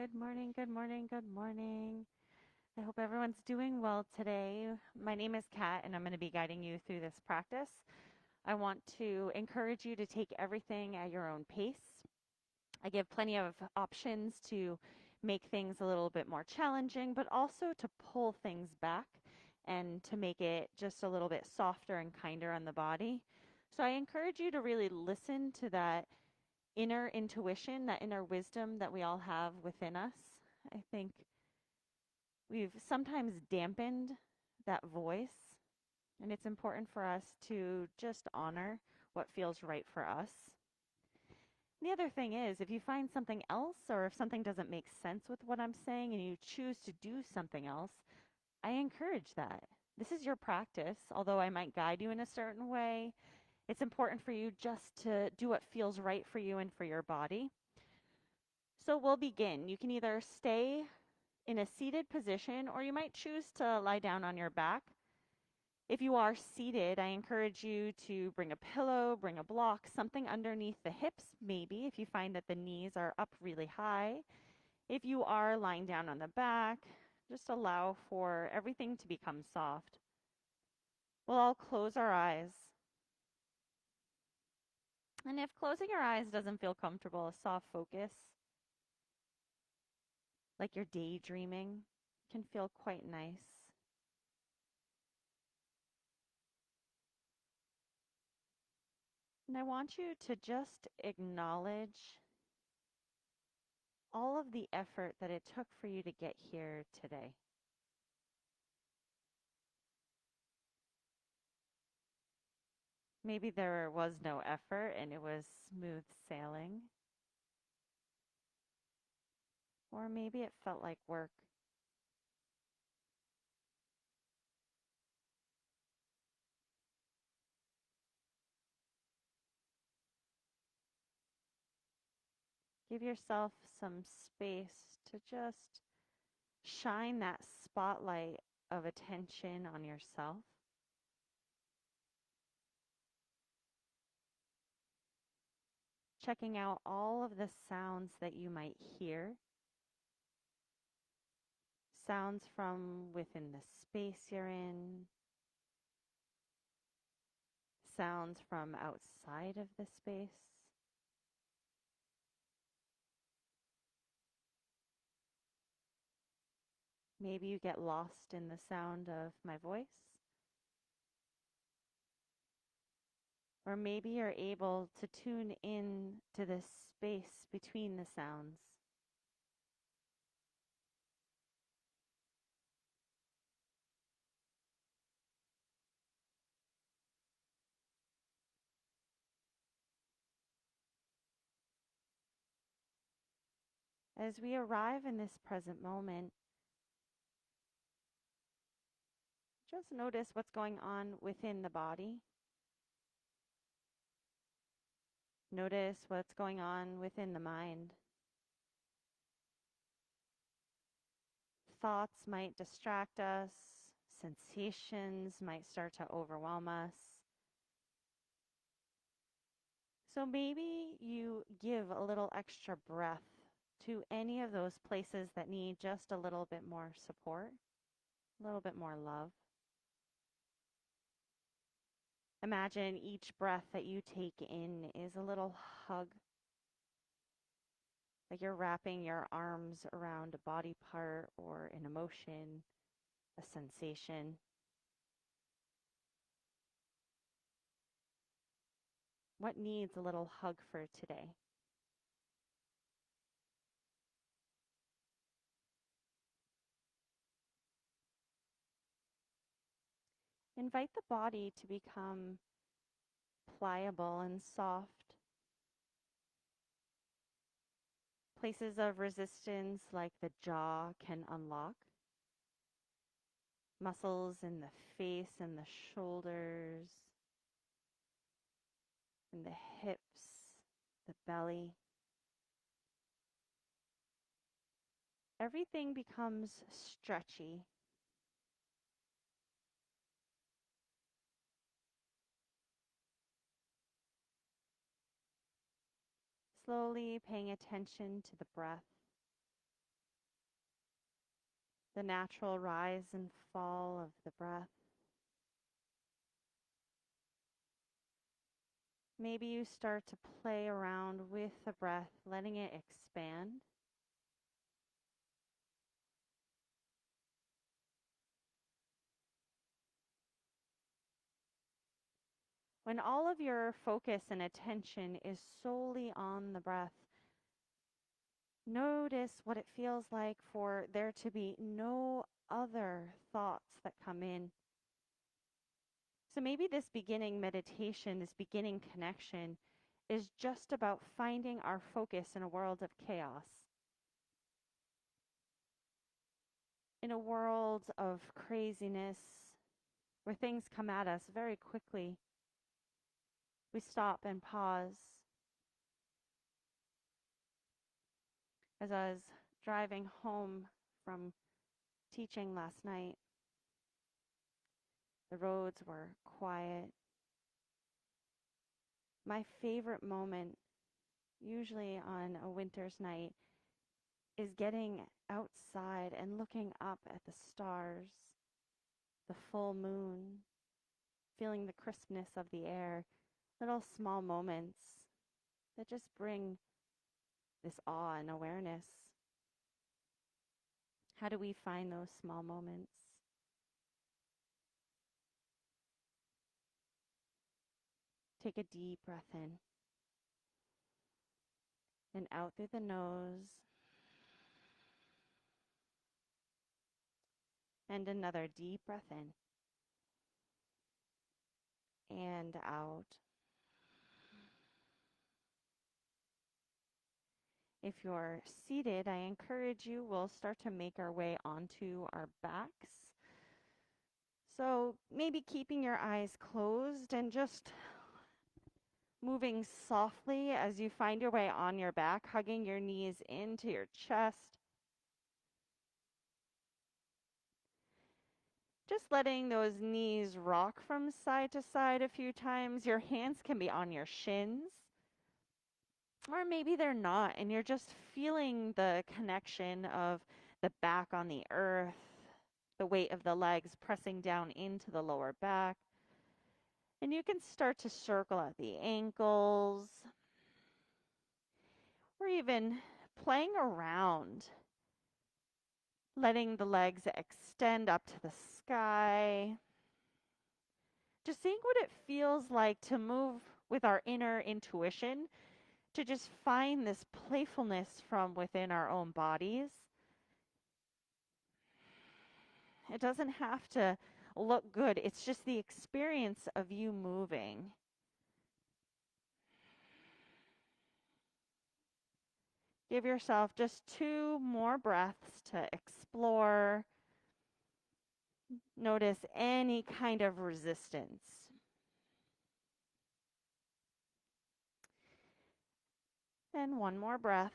Good morning, good morning, good morning. I hope everyone's doing well today. My name is Kat, and I'm going to be guiding you through this practice. I want to encourage you to take everything at your own pace. I give plenty of options to make things a little bit more challenging, but also to pull things back and to make it just a little bit softer and kinder on the body. So I encourage you to really listen to that inner intuition, that inner wisdom that we all have within us. I think we've sometimes dampened that voice, and it's important for us to just honor what feels right for us. The other thing is, if you find something else or if something doesn't make sense with what I'm saying and you choose to do something else, I encourage that. This is your practice, although I might guide you in a certain way. It's important for you just to do what feels right for you and for your body. So we'll begin. You can either stay in a seated position or you might choose to lie down on your back. If you are seated, I encourage you to bring a pillow, bring a block, something underneath the hips, maybe, if you find that the knees are up really high. If you are lying down on the back, just allow for everything to become soft. We'll all close our eyes. And if closing your eyes doesn't feel comfortable, a soft focus, like you're daydreaming, can feel quite nice. And I want you to just acknowledge all of the effort that it took for you to get here today. Maybe there was no effort and it was smooth sailing, or maybe it felt like work. Give yourself some space to just shine that spotlight of attention on yourself. Checking out all of the sounds that you might hear. Sounds from within the space you're in. Sounds from outside of the space. Maybe you get lost in the sound of my voice. Or maybe you're able to tune in to this space between the sounds. As we arrive in this present moment, just notice what's going on within the body. Notice what's going on within the mind. Thoughts might distract us, sensations might start to overwhelm us. So maybe you give a little extra breath to any of those places that need just a little bit more support, a little bit more love. Imagine each breath that you take in is a little hug, like you're wrapping your arms around a body part or an emotion, a sensation. What needs a little hug for today? Invite the body to become pliable and soft. Places of resistance like the jaw can unlock. Muscles in the face and the shoulders, and the hips, the belly. Everything becomes stretchy. Slowly paying attention to the breath. the natural rise and fall of the breath. Maybe you start to play around with the breath, letting it expand. When all of your focus and attention is solely on the breath, notice what it feels like for there to be no other thoughts that come in. So maybe this beginning meditation, this beginning connection, is just about finding our focus in a world of chaos, in a world of craziness where things come at us very quickly. We stop and pause. As I was driving home from teaching last night, the roads were quiet. My favorite moment, usually on a winter's night, is getting outside and looking up at the stars, the full moon, feeling the crispness of the air, little small moments that just bring this awe and awareness. How do we find those small moments? Take a deep breath in and out through the nose, and another deep breath in and out. If you're seated, I encourage you, we'll start to make our way onto our backs. So maybe keeping your eyes closed and just moving softly as you find your way on your back, hugging your knees into your chest. Just letting those knees rock from side to side a few times. Your hands can be on your shins, or maybe they're not, and you're just feeling the connection of the back on the earth, the weight of the legs pressing down into the lower back. And you can start to circle at the ankles, or even playing around, letting the legs extend up to the sky. Just seeing what it feels like to move with our inner intuition, to just find this playfulness from within our own bodies. It doesn't have to look good. It's just the experience of you moving. Give yourself just 2 more breaths to explore. Notice any kind of resistance. And 1 more breath.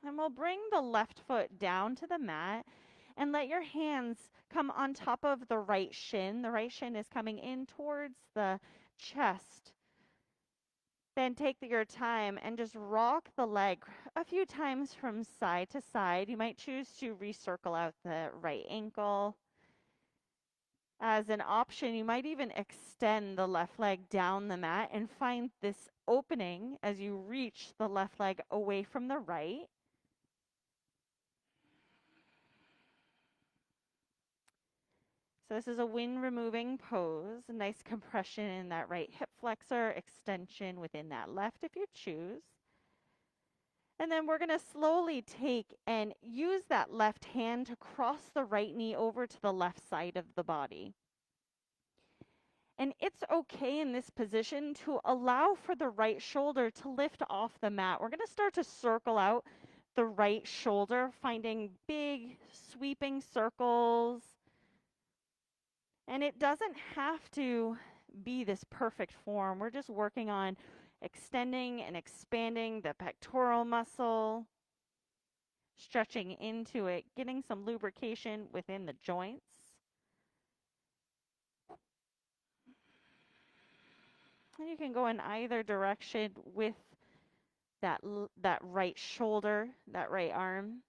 And we'll bring the left foot down to the mat and let your hands come on top of the right shin. The right shin is coming in towards the chest. Then take your time and just rock the leg a few times from side to side. You might choose to recircle out the right ankle. As an option, you might even extend the left leg down the mat and find this opening as you reach the left leg away from the right. So this is a wind removing pose, a nice compression in that right hip flexor, extension within that left if you choose. And then we're going to slowly take and use that left hand to cross the right knee over to the left side of the body. And it's okay in this position to allow for the right shoulder to lift off the mat. We're going to start to circle out the right shoulder, finding big sweeping circles. And it doesn't have to be this perfect form. We're just working on extending and expanding the pectoral muscle, stretching into it, getting some lubrication within the joints. And you can go in either direction with that right shoulder, that right arm,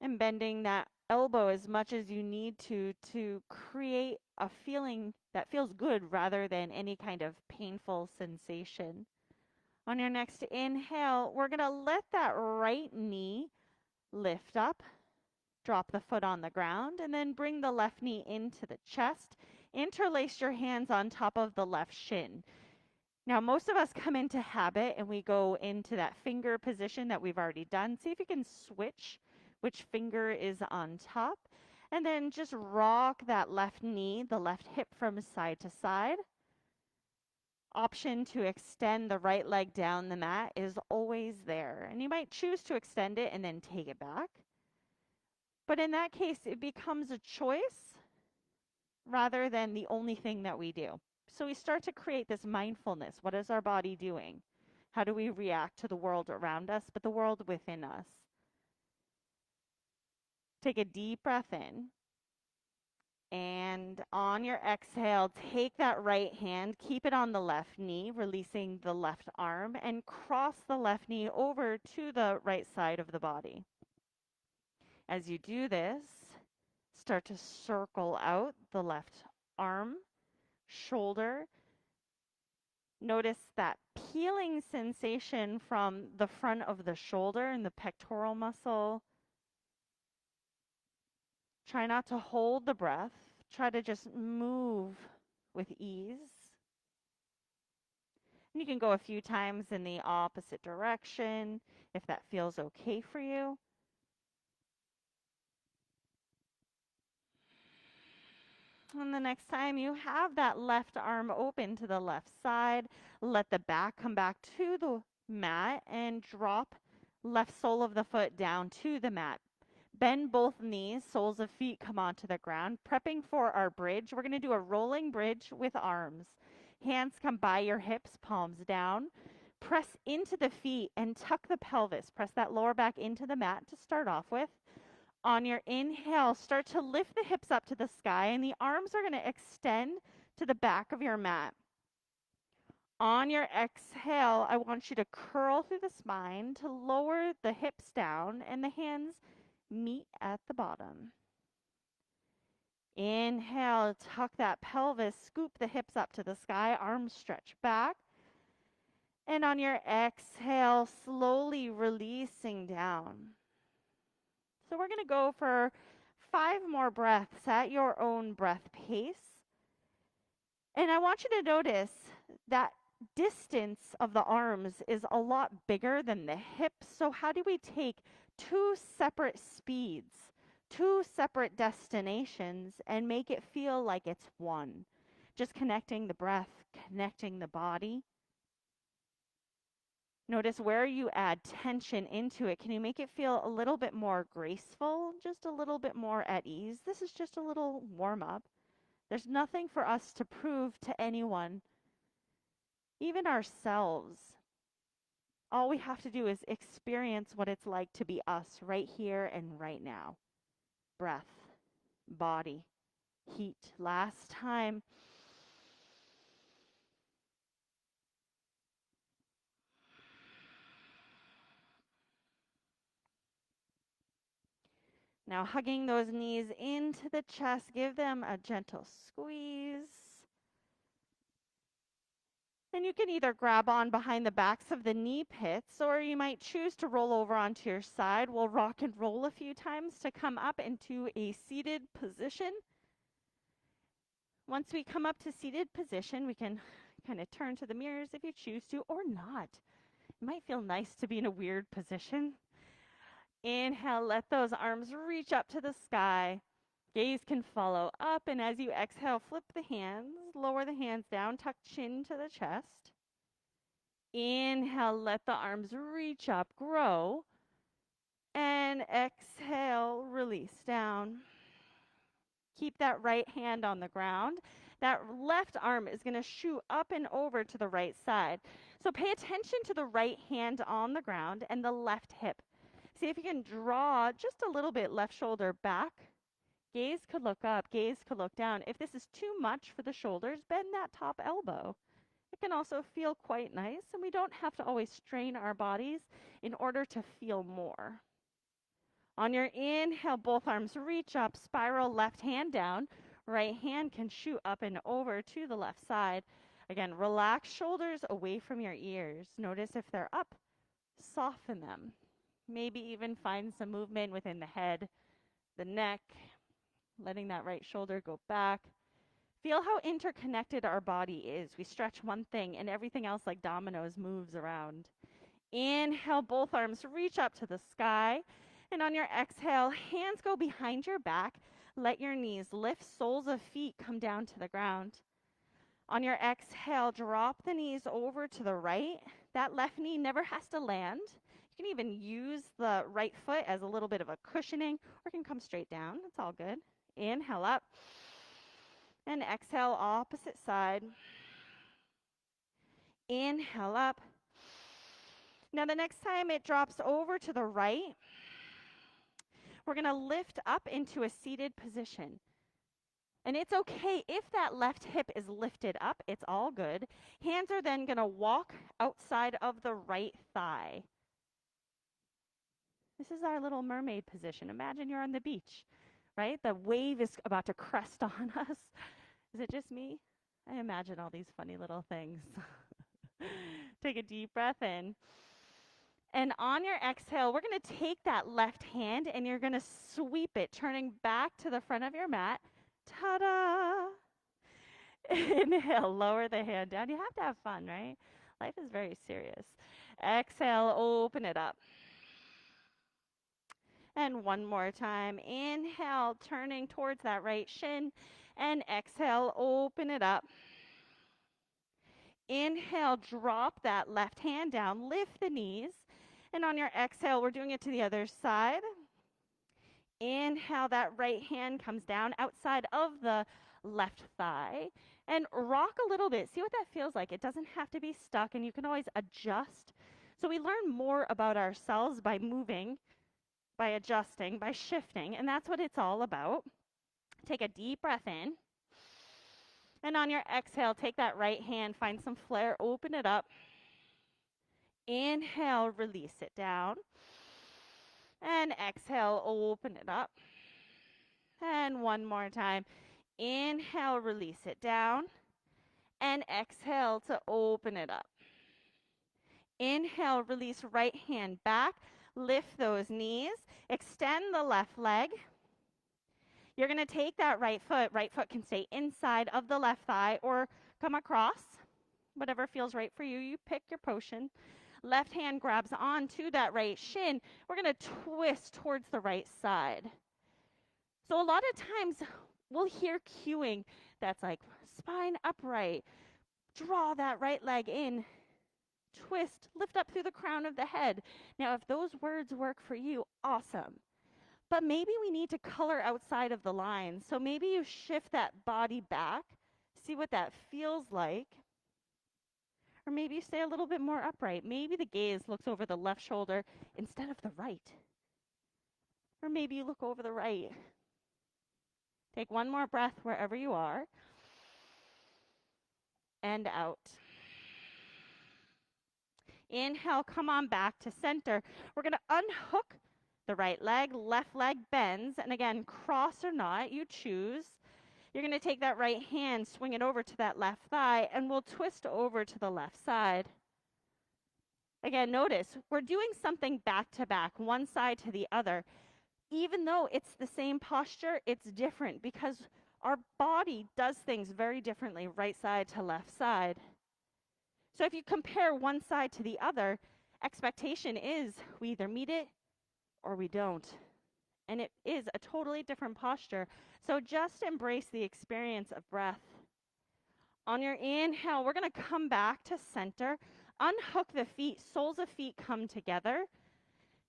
and bending that elbow as much as you need to create a feeling that feels good rather than any kind of painful sensation. On your next inhale, we're going to let that right knee lift up, drop the foot on the ground, and then bring the left knee into the chest. Interlace your hands on top of the left shin. Now, most of us come into habit and we go into that finger position that we've already done. See if you can switch which finger is on top. And then just rock that left knee, the left hip from side to side. Option to extend the right leg down the mat is always there. And you might choose to extend it and then take it back. But in that case, it becomes a choice rather than the only thing that we do. So we start to create this mindfulness. What is our body doing? How do we react to the world around us, but the world within us? Take a deep breath in. And on your exhale, take that right hand, keep it on the left knee, releasing the left arm, and cross the left knee over to the right side of the body. As you do this, start to circle out the left arm, shoulder. Notice that peeling sensation from the front of the shoulder and the pectoral muscle. Try not to hold the breath. Try to just move with ease. And you can go a few times in the opposite direction if that feels okay for you. And the next time you have that left arm open to the left side, let the back come back to the mat and drop left sole of the foot down to the mat. Bend both knees, soles of feet come onto the ground. Prepping for our bridge, we're going to do a rolling bridge with arms. Hands come by your hips, palms down. Press into the feet and tuck the pelvis. Press that lower back into the mat to start off with. On your inhale, start to lift the hips up to the sky, and the arms are going to extend to the back of your mat. On your exhale, I want you to curl through the spine to lower the hips down and the hands meet at the bottom. Inhale, tuck that pelvis, scoop the hips up to the sky, arms stretch back. And on your exhale, slowly releasing down. So we're going to go for 5 more breaths at your own breath pace. And I want you to notice that distance of the arms is a lot bigger than the hips. So how do we take 2 separate speeds, 2 separate destinations, and make it feel like it's one? Just connecting the breath, connecting the body. Notice where you add tension into it. Can you make it feel a little bit more graceful, just a little bit more at ease? This is just a little warm up. There's nothing for us to prove to anyone, even ourselves. All we have to do is experience what it's like to be us right here and right now. Breath, body, heat. Last time. Now hugging those knees into the chest, give them a gentle squeeze. And you can either grab on behind the backs of the knee pits, or you might choose to roll over onto your side. We'll rock and roll a few times to come up into a seated position. Once we come up to seated position, we can kind of turn to the mirrors if you choose to, or not. It might feel nice to be in a weird position. Inhale, let those arms reach up to the sky. Gaze can follow up, and as you exhale, flip the hands, lower the hands down, tuck chin to the chest. Inhale, let the arms reach up, grow. And exhale, release down. Keep that right hand on the ground. That left arm is going to shoot up and over to the right side. So pay attention to the right hand on the ground and the left hip. See if you can draw just a little bit left shoulder back. Gaze could look up, gaze could look down. If this is too much for the shoulders, bend that top elbow. It can also feel quite nice, and we don't have to always strain our bodies in order to feel more. On your inhale, both arms reach up, spiral left hand down. Right hand can shoot up and over to the left side. Again, relax shoulders away from your ears. Notice if they're up, soften them. Maybe even find some movement within the head, the neck, letting that right shoulder go back. Feel how interconnected our body is. We stretch one thing and everything else, like dominoes, moves around. Inhale, both arms reach up to the sky. And on your exhale, hands go behind your back. Let your knees lift, soles of feet come down to the ground. On your exhale, drop the knees over to the right. That left knee never has to land. You can even use the right foot as a little bit of a cushioning, or it can come straight down. It's all good. Inhale up. And exhale, opposite side. Inhale up. Now the next time it drops over to the right, we're going to lift up into a seated position. And it's okay if that left hip is lifted up. It's all good. Hands are then going to walk outside of the right thigh. This is our little mermaid position. Imagine you're on the beach, right? The wave is about to crest on us. Is it just me? I imagine all these funny little things. Take a deep breath in. And on your exhale, we're going to take that left hand and you're going to sweep it, turning back to the front of your mat. Ta-da! Inhale, lower the hand down. You have to have fun, right? Life is very serious. Exhale, open it up. And one more time. Inhale, turning towards that right shin. And exhale, open it up. Inhale, drop that left hand down, lift the knees. And on your exhale, we're doing it to the other side. Inhale, that right hand comes down outside of the left thigh. And rock a little bit. See what that feels like. It doesn't have to be stuck, and you can always adjust. So we learn more about ourselves by moving, by adjusting, by shifting, and that's what it's all about. Take a deep breath in. And on your exhale, take that right hand, find some flare, open it up. Inhale, release it down. And exhale, open it up. And one more time. Inhale, release it down. And exhale to open it up. Inhale, release right hand back. Lift those knees. Extend the left leg. You're going to take that right foot. Right foot can stay inside of the left thigh or come across. Whatever feels right for you, you pick your potion. Left hand grabs onto that right shin. We're going to twist towards the right side. So a lot of times we'll hear cueing that's like spine upright. Draw that right leg in. Twist, lift up through the crown of the head. Now, if those words work for you, awesome. But maybe we need to color outside of the lines. So maybe you shift that body back, see what that feels like. Or maybe you stay a little bit more upright. Maybe the gaze looks over the left shoulder instead of the right. Or maybe you look over the right. Take one more breath wherever you are. And out. Inhale, come on back to center. We're going to unhook the right leg, left leg bends. And again, cross or not, you choose. You're going to take that right hand, swing it over to that left thigh, and we'll twist over to the left side. Again, notice we're doing something back to back, one side to the other. Even though it's the same posture, it's different because our body does things very differently, right side to left side. So if you compare one side to the other, expectation is we either meet it or we don't. And it is a totally different posture. So just embrace the experience of breath. On your inhale, we're going to come back to center. Unhook the feet. Soles of feet come together.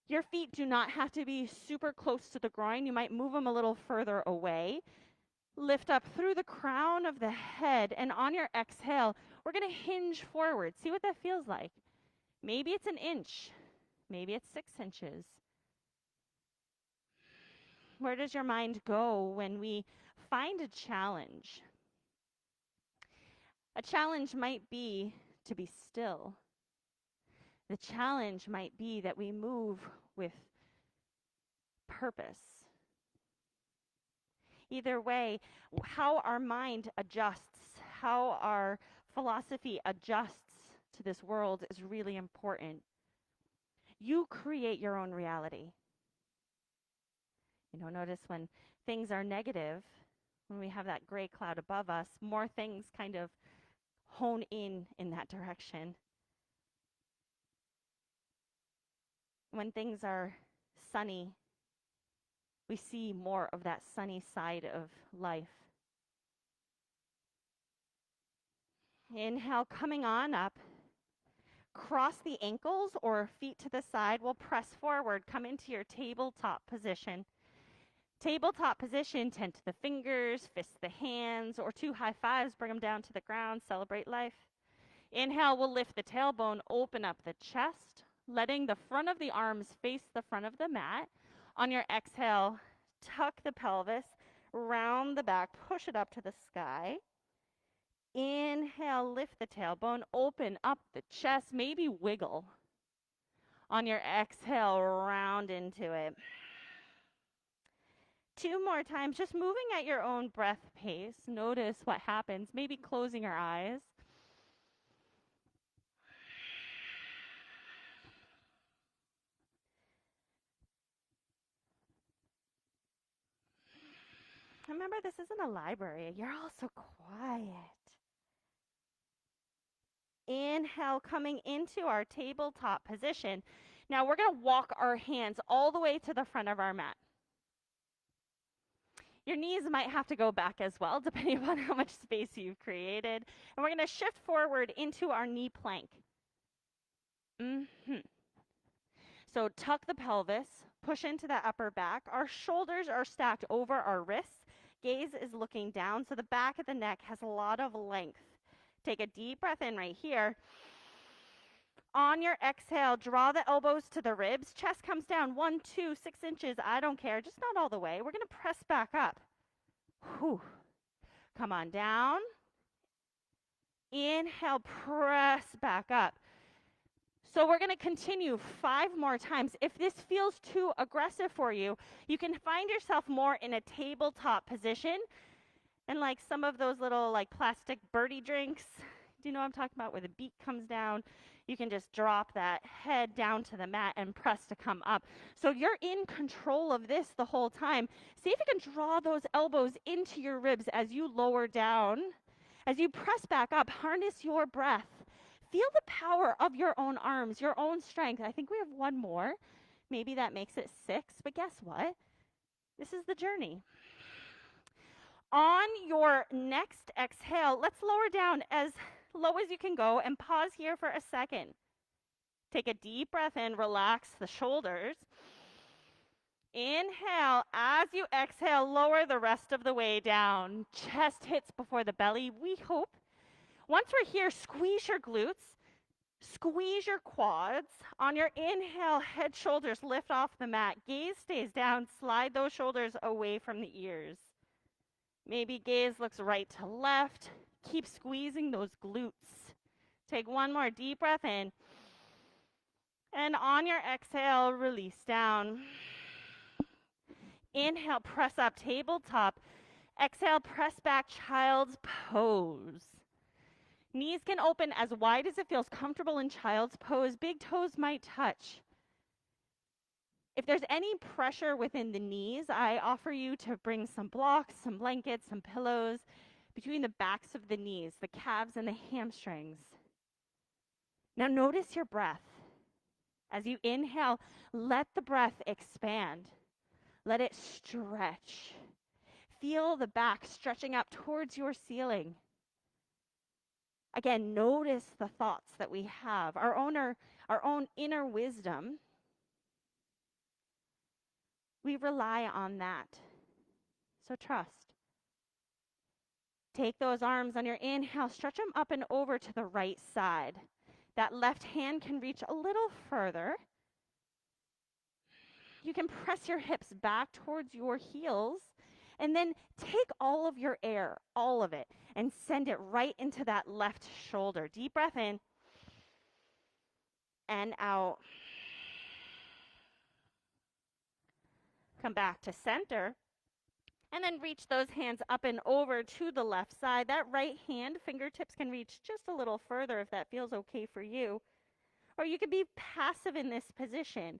Your feet do not have to be super close to the groin. You might move them a little further away. Lift up through the crown of the head. And on your exhale, we're going to hinge forward. See what that feels like. Maybe it's an inch. Maybe it's 6 inches. Where does your mind go when we find a challenge? A challenge might be to be still. The challenge might be that we move with purpose. Either way, how our mind adjusts, how our philosophy adjusts to this world is really important. You create your own reality. Notice when things are negative, when we have that gray cloud above us, more things kind of hone in that direction. When things are sunny, we see more of that sunny side of life. Inhale, coming on up. Cross the ankles or feet to the side. We'll press forward. Come into your tabletop position. Tabletop position, tent the fingers, fist the hands, or 2 high fives, bring them down to the ground, celebrate life. Inhale, we'll lift the tailbone, open up the chest, letting the front of the arms face the front of the mat. On your exhale, tuck the pelvis, round the back, push it up to the sky. Inhale, lift the tailbone, open up the chest, maybe wiggle. On your exhale, round into it. 2 more times, just moving at your own breath pace. Notice what happens, maybe closing your eyes. Remember, this isn't a library. You're all so quiet. Inhale, coming into our tabletop position. Now we're going to walk our hands all the way to the front of our mat. Your knees might have to go back as well, depending upon how much space you've created. And we're going to shift forward into our knee plank. So tuck the pelvis, push into the upper back. Our shoulders are stacked over our wrists. Gaze is looking down, so the back of the neck has a lot of length. Take a deep breath in right here. On your exhale, draw the elbows to the ribs. Chest comes down 1, 2, 6 inches. I don't care, just not all the way. We're going to press back up. Whew. Come on down. Inhale, press back up. So we're going to continue 5 more times. If this feels too aggressive for you, you can find yourself more in a tabletop position. And like some of those little like plastic birdie drinks, do you know what I'm talking about, where the beak comes down? You can just drop that head down to the mat and press to come up. So you're in control of this the whole time. See if you can draw those elbows into your ribs as you lower down. As you press back up, harness your breath. Feel the power of your own arms, your own strength. I think we have 1 more. Maybe that makes it 6, but guess what? This is the journey. On your next exhale, let's lower down as low as you can go and pause here for a second. Take a deep breath in, relax the shoulders. Inhale. As you exhale, lower the rest of the way down. Chest hits before the belly, we hope. Once we're here, squeeze your glutes, squeeze your quads. On your inhale, head, shoulders lift off the mat. Gaze stays down. Slide those shoulders away from the ears. Maybe gaze looks right to left. Keep squeezing those glutes. Take 1 more deep breath in. And on your exhale, release down. Inhale, press up, tabletop. Exhale, press back, child's pose. Knees can open as wide as it feels comfortable in child's pose. Big toes might touch. If there's any pressure within the knees, I offer you to bring some blocks, some blankets, some pillows between the backs of the knees, the calves and the hamstrings. Now notice your breath. As you inhale, let the breath expand. Let it stretch. Feel the back stretching up towards your ceiling. Again, notice the thoughts that we have, our own inner wisdom. We rely on that. So trust. Take those arms on your inhale, stretch them up and over to the right side. That left hand can reach a little further. You can press your hips back towards your heels And then take all of your air, all of it, and send it right into that left shoulder. Deep breath in and out. Come back to center. And then reach those hands up and over to the left side. That right hand, fingertips can reach just a little further if that feels okay for you. Or you could be passive in this position.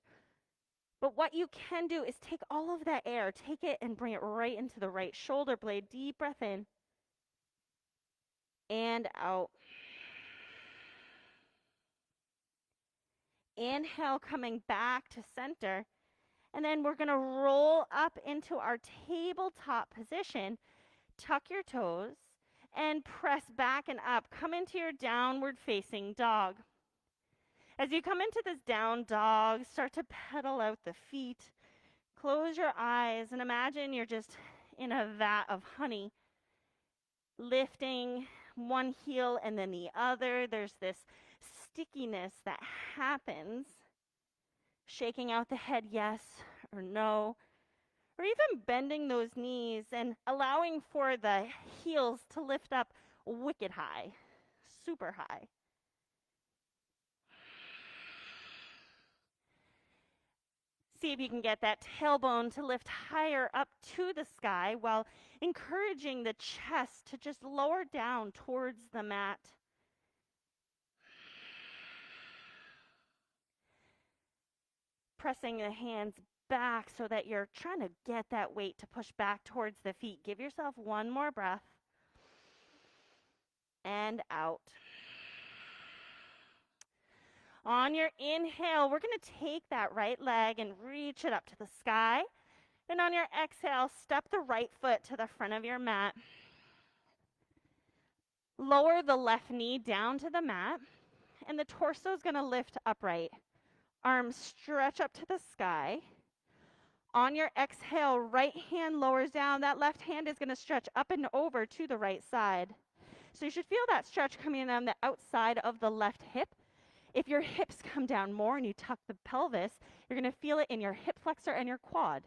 But what you can do is take all of that air, take it and bring it right into the right shoulder blade. Deep breath in and out. Inhale, coming back to center. And then we're going to roll up into our tabletop position. Tuck your toes and press back and up. Come into your downward facing dog. As you come into this down dog, start to pedal out the feet. Close your eyes and imagine you're just in a vat of honey, lifting one heel and then the other. There's this stickiness that happens. Shaking out the head, yes or no. Or even bending those knees and allowing for the heels to lift up wicked high, super high. See if you can get that tailbone to lift higher up to the sky while encouraging the chest to just lower down towards the mat. Pressing the hands back so that you're trying to get that weight to push back towards the feet. Give yourself one more breath. And out. On your inhale, we're going to take that right leg and reach it up to the sky. Then on your exhale, step the right foot to the front of your mat. Lower the left knee down to the mat, and the torso is going to lift upright. Arms stretch up to the sky. On your exhale, right hand lowers down. That left hand is going to stretch up and over to the right side. So you should feel that stretch coming on the outside of the left hip. If your hips come down more and you tuck the pelvis, you're going to feel it in your hip flexor and your quad.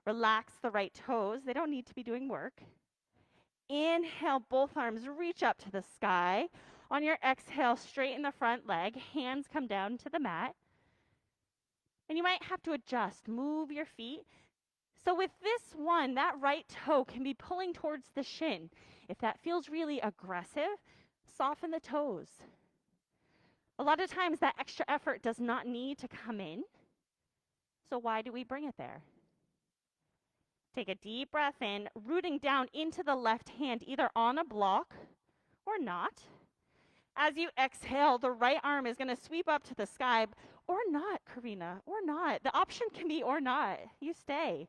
Relax the right toes. They don't need to be doing work. Inhale, both arms reach up to the sky. On your exhale, straighten the front leg. Hands come down to the mat. And you might have to adjust, move your feet. So with this one, that right toe can be pulling towards the shin. If that feels really aggressive, soften the toes. A lot of times that extra effort does not need to come in. So why do we bring it there? Take a deep breath in, rooting down into the left hand, either on a block or not. As you exhale, the right arm is going to sweep up to the sky, or not, Karina, or not. The option can be or not. You stay.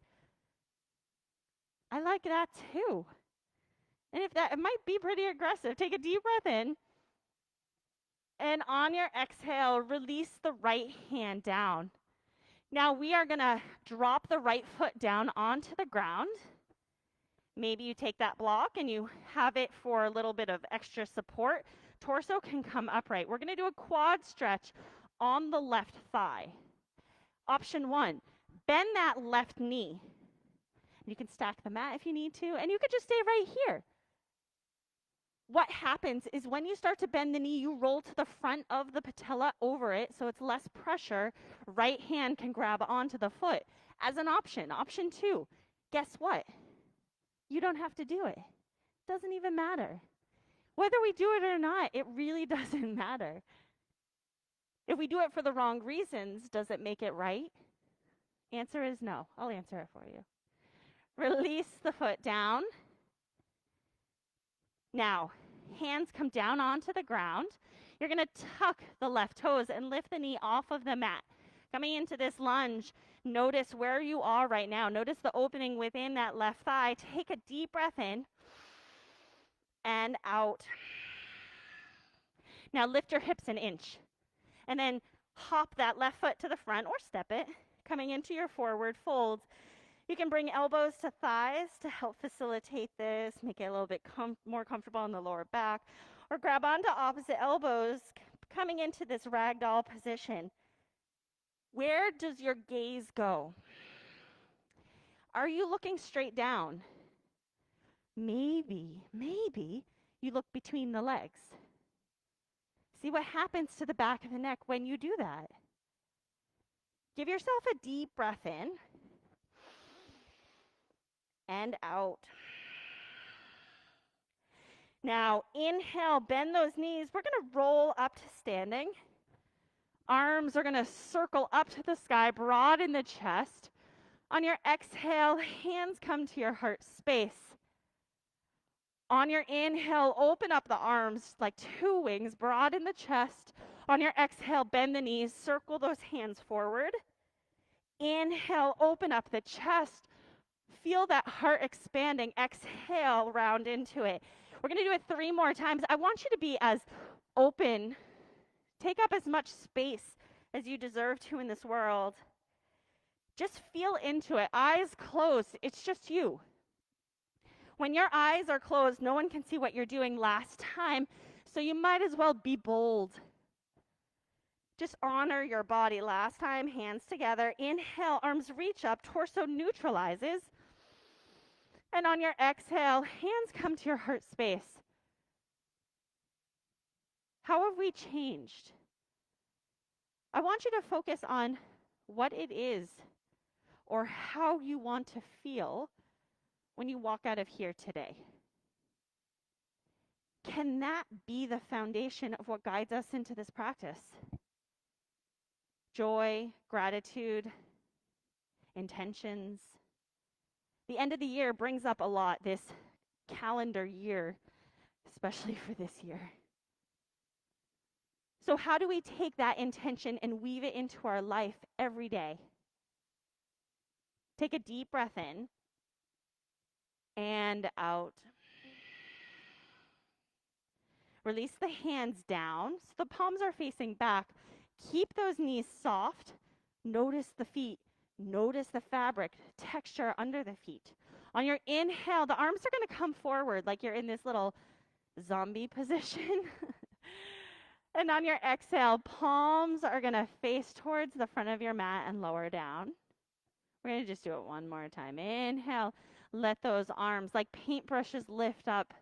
I like that too. And if that, it might be pretty aggressive. Take a deep breath in. And on your exhale, release the right hand down. Now we are going to drop the right foot down onto the ground. Maybe you take that block and you have it for a little bit of extra support. Torso can come upright. We're going to do a quad stretch on the left thigh. Option 1, bend that left knee. You can stack the mat if you need to, and you could just stay right here. What happens is when you start to bend the knee, you roll to the front of the patella over it, so it's less pressure. Right hand can grab onto the foot as an option. Option 2, guess what? You don't have to do it. Doesn't even matter. Whether we do it or not, it really doesn't matter. If we do it for the wrong reasons, does it make it right? Answer is no. I'll answer it for you. Release the foot down. Now, hands come down onto the ground. You're going to tuck the left toes and lift the knee off of the mat. Coming into this lunge, notice where you are right now. Notice the opening within that left thigh. Take a deep breath in and out. Now lift your hips an inch. And then hop that left foot to the front or step it, coming into your forward folds. You can bring elbows to thighs to help facilitate this, make it a little bit more comfortable in the lower back, or grab onto opposite elbows, coming into this ragdoll position. Where does your gaze go? Are you looking straight down? Maybe you look between the legs. See what happens to the back of the neck when you do that. Give yourself a deep breath in and out. Now, inhale, bend those knees. We're going to roll up to standing. Arms are going to circle up to the sky, broaden the chest. On your exhale, hands come to your heart space. On your inhale, open up the arms like two wings, broaden the chest. On your exhale, bend the knees, circle those hands forward. Inhale, open up the chest. Feel that heart expanding. Exhale, round into it. We're going to do it 3 more times. I want you to be as open, take up as much space as you deserve to in this world. Just feel into it. Eyes closed. It's just you. When your eyes are closed, no one can see what you're doing last time, so you might as well be bold. Just honor your body. Last time, hands together. Inhale, arms reach up, torso neutralizes. And on your exhale, hands come to your heart space. How have we changed? I want you to focus on what it is or how you want to feel when you walk out of here today. Can that be the foundation of what guides us into this practice? Joy, gratitude, intentions. The end of the year brings up a lot, this calendar year, especially for this year. So how do we take that intention and weave it into our life every day? Take a deep breath in and out. Release the hands down so the palms are facing back. Keep those knees soft. Notice the feet. Notice the fabric, texture under the feet. On your inhale, the arms are going to come forward like you're in this little zombie position. And on your exhale, palms are going to face towards the front of your mat and lower down. We're going to just do it one more time. Inhale, let those arms like paintbrushes lift up.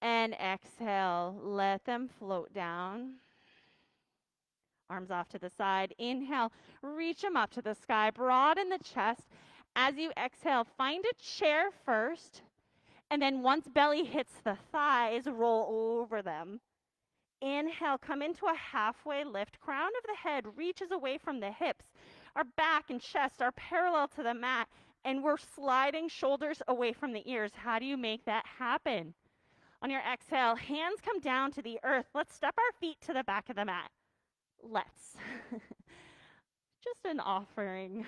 And exhale, let them float down. Arms off to the side. Inhale, reach them up to the sky. Broaden the chest. As you exhale, find a chair first. And then once belly hits the thighs, roll over them. Inhale, come into a halfway lift. Crown of the head reaches away from the hips. Our back and chest are parallel to the mat. And we're sliding shoulders away from the ears. How do you make that happen? On your exhale, hands come down to the earth. Let's step our feet to the back of the mat. Let's. Just an offering.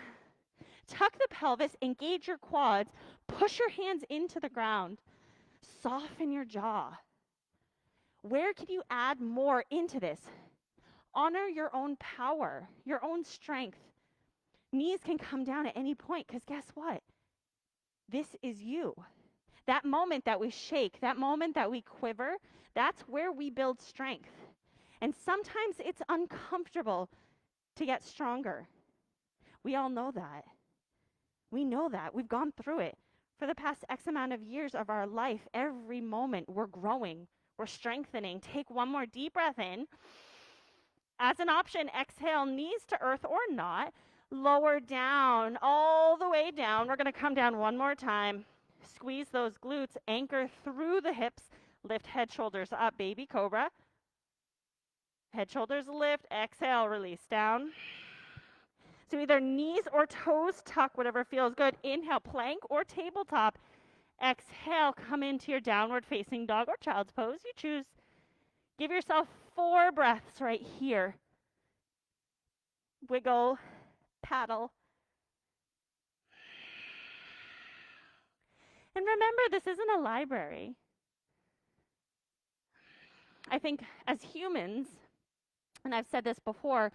Tuck the pelvis, engage your quads, push your hands into the ground. Soften your jaw. Where can you add more into this? Honor your own power, your own strength. Knees can come down at any point because guess what? This is you. That moment that we shake, that moment that we quiver, that's where we build strength. And sometimes it's uncomfortable to get stronger. We all know that. We know that. We've gone through it. For the past X amount of years of our life, every moment we're growing, we're strengthening. Take one more deep breath in. As an option, exhale, knees to earth or not. Lower down, all the way down. We're going to come down one more time. Squeeze those glutes, anchor through the hips, lift head, shoulders up, baby cobra. Head, shoulders lift, exhale, release down. So either knees or toes tuck, whatever feels good. Inhale, plank or tabletop. Exhale, come into your downward facing dog or child's pose. You choose. Give yourself 4 breaths right here. Wiggle, paddle. And remember, this isn't a library. I think as humans, and I've said this before,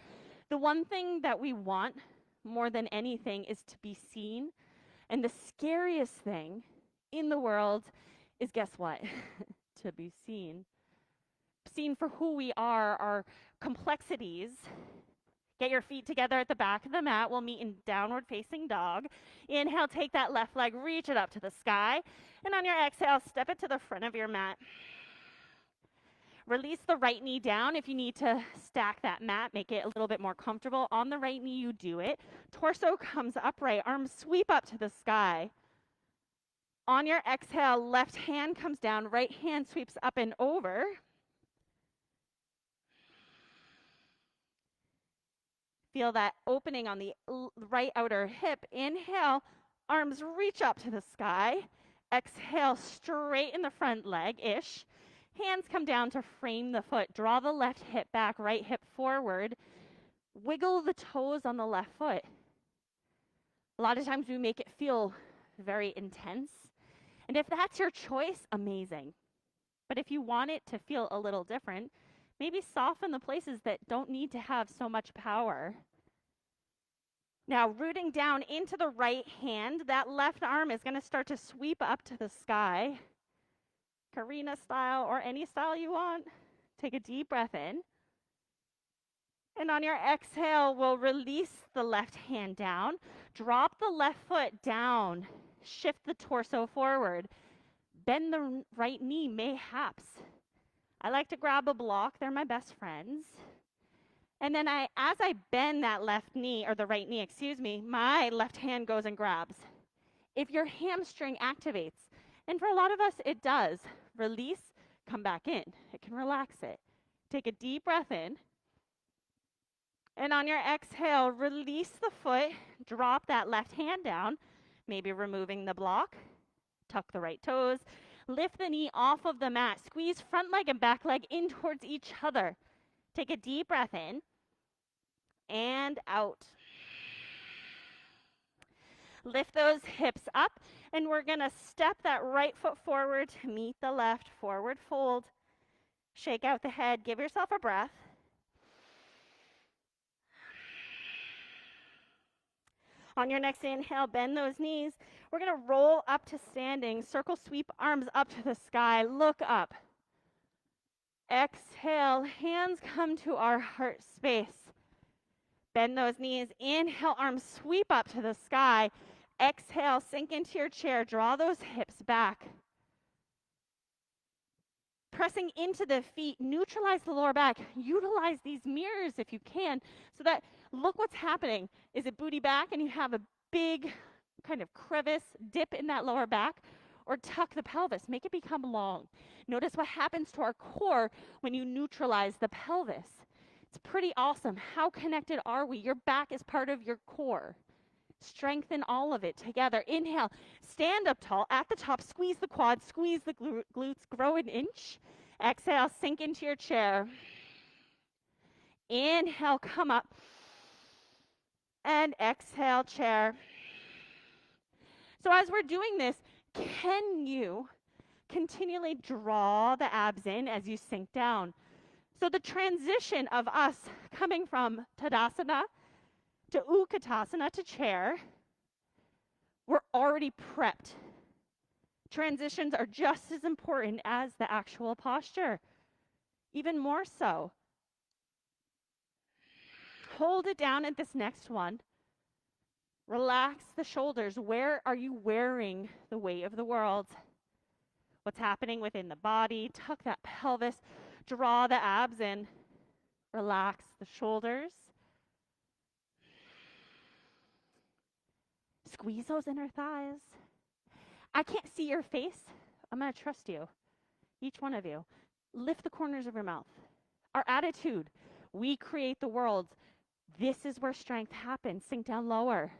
the one thing that we want more than anything is to be seen. And the scariest thing in the world is, guess what? To be seen. Seen for who we are, our complexities, Get your feet together at the back of the mat. We'll meet in downward facing dog. Inhale, take that left leg, reach it up to the sky. And on your exhale, step it to the front of your mat. Release the right knee down. If you need to stack that mat, make it a little bit more comfortable. On the right knee, you do it. Torso comes upright, arms sweep up to the sky. On your exhale, left hand comes down, right hand sweeps up and over. Feel that opening on the right outer hip. Inhale, arms reach up to the sky. Exhale, straighten the front leg-ish. Hands come down to frame the foot. Draw the left hip back, right hip forward. Wiggle the toes on the left foot. A lot of times we make it feel very intense. And if that's your choice, amazing. But if you want it to feel a little different, maybe soften the places that don't need to have so much power. Now, rooting down into the right hand, that left arm is going to start to sweep up to the sky. Karina style or any style you want. Take a deep breath in. And on your exhale, we'll release the left hand down. Drop the left foot down. Shift the torso forward. Bend the right knee, mayhaps. I like to grab a block. They're my best friends. And then as I bend that left knee, or the right knee, excuse me, my left hand goes and grabs. If your hamstring activates, and for a lot of us it does, release, come back in. It can relax it. Take a deep breath in. And on your exhale, release the foot, drop that left hand down, maybe removing the block. Tuck the right toes. Lift the knee off of the mat. Squeeze front leg and back leg in towards each other. Take a deep breath in and out. Lift those hips up, and we're going to step that right foot forward to meet the left. Forward fold. Shake out the head. Give yourself a breath. On your next inhale, bend those knees. We're going to roll up to standing. Circle sweep arms up to the sky. Look up. Exhale, hands come to our heart space. Bend those knees. Inhale, arms sweep up to the sky. Exhale, sink into your chair. Draw those hips back. Pressing into the feet, neutralize the lower back. Utilize these mirrors if you can, so that look what's happening. Is it booty back and you have a big kind of crevice, dip in that lower back? Or tuck the pelvis, make it become long. Notice what happens to our core when you neutralize the pelvis. It's pretty awesome. How connected are we? Your back is part of your core. Strengthen all of it together. Inhale, stand up tall at the top, squeeze the quads, squeeze the glutes, grow an inch. Exhale, sink into your chair. Inhale, come up. And exhale, chair. So as we're doing this, can you continually draw the abs in as you sink down? So the transition of us coming from Tadasana to Utkatasana to chair, we're already prepped. Transitions are just as important as the actual posture, even more so. Hold it down at this next one. Relax the shoulders. Where are you wearing the weight of the world? What's happening within the body? Tuck that pelvis. Draw the abs in. Relax the shoulders. Squeeze those inner thighs. I can't see your face. I'm going to trust you. Each one of you. Lift the corners of your mouth. Our attitude. We create the world. This is where strength happens. Sink down lower.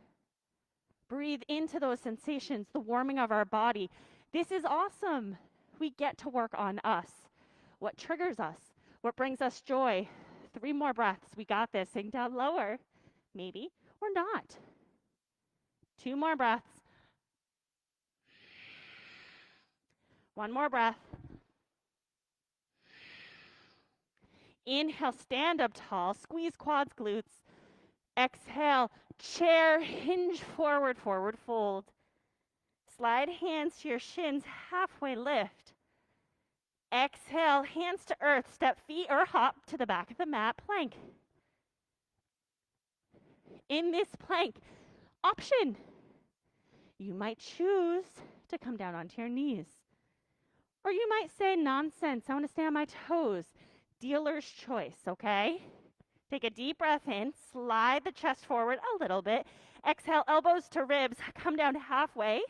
Breathe into those sensations, the warming of our body. This is awesome. We get to work on us. What triggers us? What brings us joy? 3 more breaths. We got this. Sink down lower. Maybe or not. 2 more breaths. 1 more breath. Inhale, stand up tall. Squeeze quads, glutes. Exhale, chair, hinge forward, forward fold. Slide hands to your shins, halfway lift. Exhale, hands to earth. Step feet or hop to the back of the mat, plank. in this plank. Option. You might choose to come down onto your knees. Or you might say, nonsense, I want to stay on my toes. Dealer's choice, okay? Take a deep breath in, slide the chest forward a little bit. Exhale, elbows to ribs, come down halfway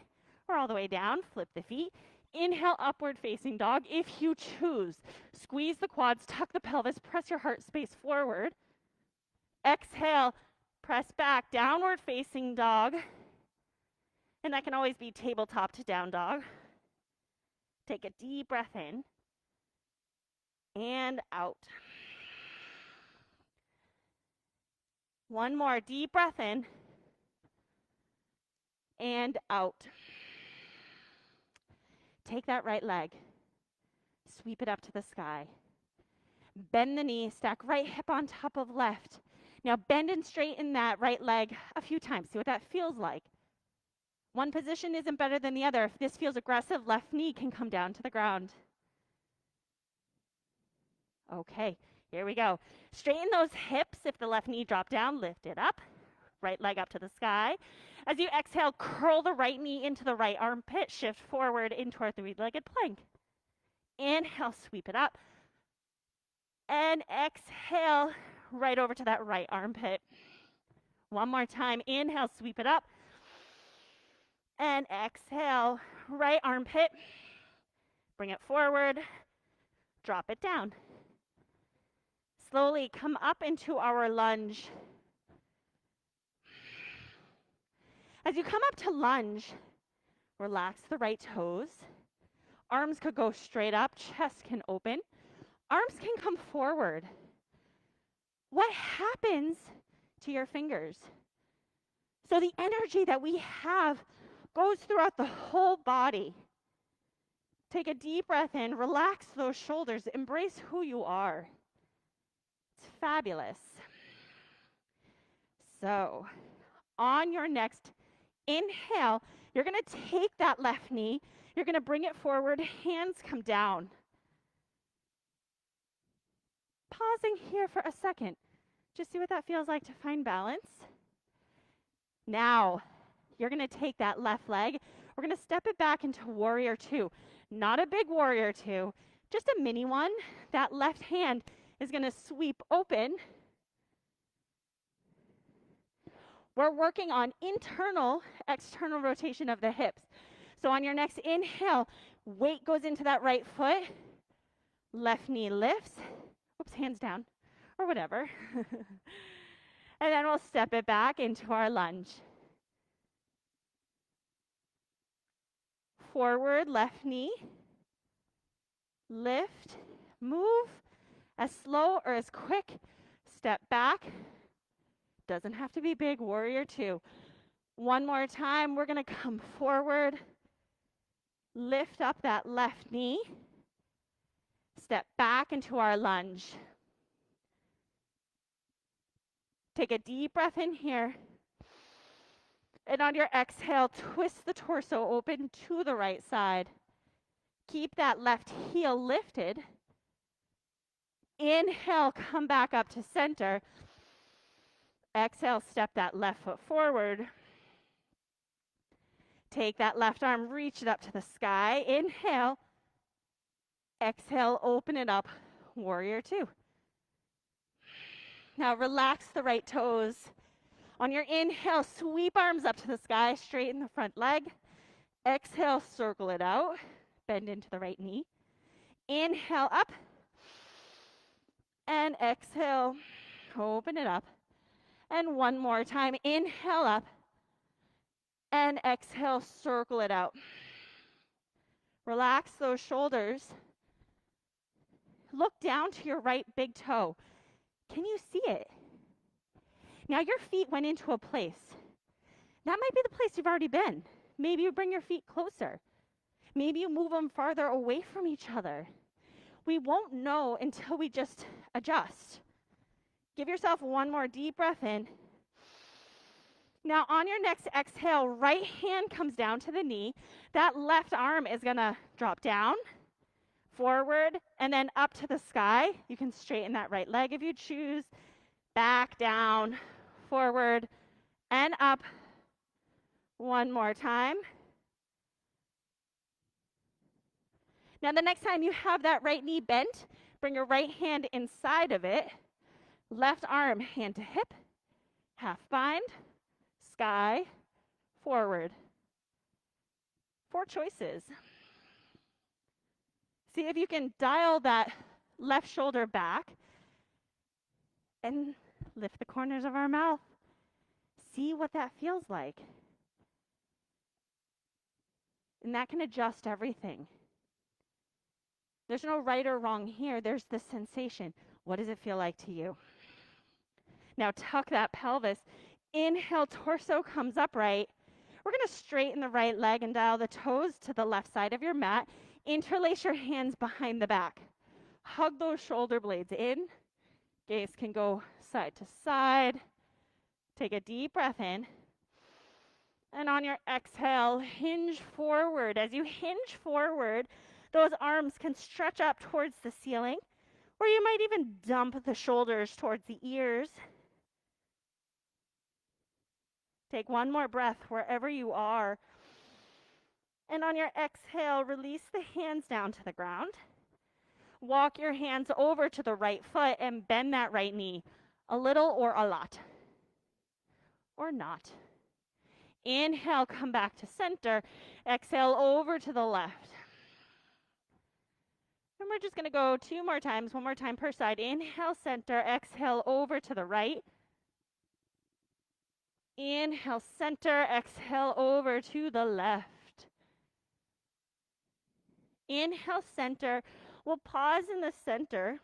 or all the way down, flip the feet. Inhale, upward facing dog if you choose. Squeeze the quads, tuck the pelvis, press your heart space forward. Exhale, press back, downward facing dog. And that can always be tabletop to down dog. Take a deep breath in and out. One more deep breath in and out. Take that right leg, sweep it up to the sky. Bend the knee, stack right hip on top of left. Now bend and straighten that right leg a few times. See what that feels like. One position isn't better than the other. If this feels aggressive, left knee can come down to the ground. Okay, here we go. Straighten those hips. If the left knee dropped down, lift it up. Right leg up to the sky. As you exhale, curl the right knee into the right armpit. Shift forward into our three-legged plank. Inhale, sweep it up. And exhale, right over to that right armpit. One more time. Inhale, sweep it up. And exhale, right armpit. Bring it forward. Drop it down. Slowly come up into our lunge. As you come up to lunge, relax the right toes. Arms could go straight up, chest can open. Arms can come forward. What happens to your fingers? So the energy that we have goes throughout the whole body. Take a deep breath in, relax those shoulders, embrace who you are. It's fabulous. So, on your next inhale, you're going to take that left knee, you're going to bring it forward, hands come down. Pausing here for a second. Just see what that feels like to find balance. Now, you're going to take that left leg. We're going to step it back into warrior two. Not a big warrior two, just a mini one. That left hand is going to sweep open. We're working on internal, external rotation of the hips. So on your next inhale, weight goes into that right foot. Left knee lifts. Oops, hands down, or whatever. And then we'll step it back into our lunge. Forward, left knee. Lift, move, as slow or as quick. Step back. Doesn't have to be big, warrior two. One more time, we're going to come forward. Lift up that left knee. Step back into our lunge. Take a deep breath in here. And on your exhale, twist the torso open to the right side. Keep that left heel lifted. Inhale, come back up to center. Exhale, step that left foot forward. Take that left arm, reach it up to the sky. Inhale. Exhale, open it up, warrior two. Now relax the right toes. On your inhale, sweep arms up to the sky, straighten the front leg. Exhale, circle it out, bend into the right knee. Inhale up, and exhale, open it up. And one more time, inhale up, and exhale, circle it out. Relax those shoulders. Look down to your right big toe. Can you see it? Now your feet went into a place. That might be the place you've already been. Maybe you bring your feet closer. Maybe you move them farther away from each other. We won't know until we just adjust. Give yourself one more deep breath in. Now on your next exhale, right hand comes down to the knee. That left arm is going to drop down, forward, and then up to the sky. You can straighten that right leg if you choose. Back, down, forward, and up. One more time. Now the next time you have that right knee bent, bring your right hand inside of it. Left arm, hand to hip, half bind, sky, forward. 4 choices. See if you can dial that left shoulder back and lift the corners of our mouth. See what that feels like. And that can adjust everything. There's no right or wrong here. There's the sensation. What does it feel like to you? Now tuck that pelvis. Inhale, torso comes upright. We're going to straighten the right leg and dial the toes to the left side of your mat. Interlace your hands behind the back. Hug those shoulder blades in. Gaze can go side to side. Take a deep breath in. And on your exhale, hinge forward. As you hinge forward, those arms can stretch up towards the ceiling, or you might even dump the shoulders towards the ears. Take one more breath wherever you are. And on your exhale, release the hands down to the ground. Walk your hands over to the right foot and bend that right knee, a little or a lot, or not. Inhale, come back to center. Exhale, over to the left. And we're just going to go 2 more times, 1 more time per side. Inhale, center. Exhale, over to the right. Inhale, center. Exhale, over to the left. Inhale, center. We'll pause in the center,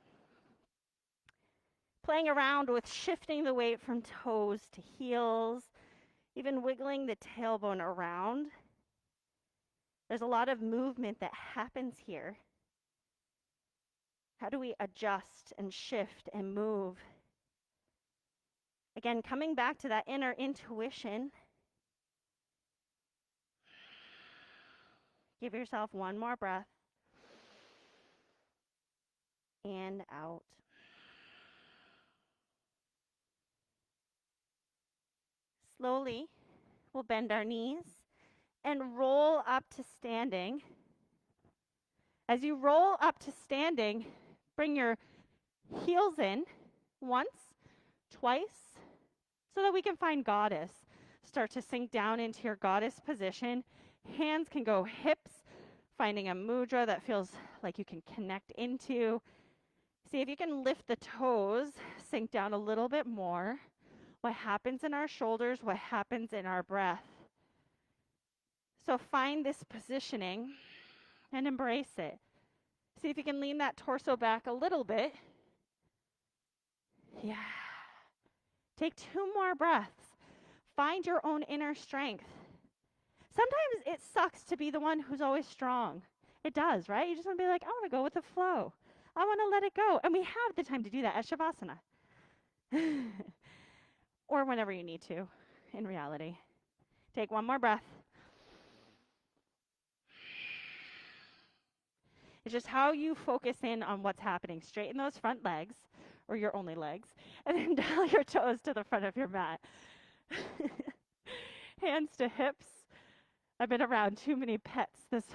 playing around with shifting the weight from toes to heels, even wiggling the tailbone around. There's a lot of movement that happens here. How do we adjust and shift and move? Again, coming back to that inner intuition. Give yourself 1 more breath. And out. Slowly, we'll bend our knees and roll up to standing. As you roll up to standing, bring your heels in once, twice, so that we can find goddess. Start to sink down into your goddess position. Hands can go hips, finding a mudra that feels like you can connect into. See if you can lift the toes, sink down a little bit more. What happens in our shoulders, what happens in our breath. So find this positioning and embrace it. See if you can lean that torso back a little bit. Yeah. Take 2 more breaths. Find your own inner strength. Sometimes it sucks to be the one who's always strong. It does, right? You just want to be like, I want to go with the flow. I want to let it go. And we have the time to do that at Shavasana. Or whenever you need to, in reality. Take 1 more breath. It's just how you focus in on what's happening. Straighten those front legs, or your only legs, and then dial your toes to the front of your mat. Hands to hips. I've been around too many pets this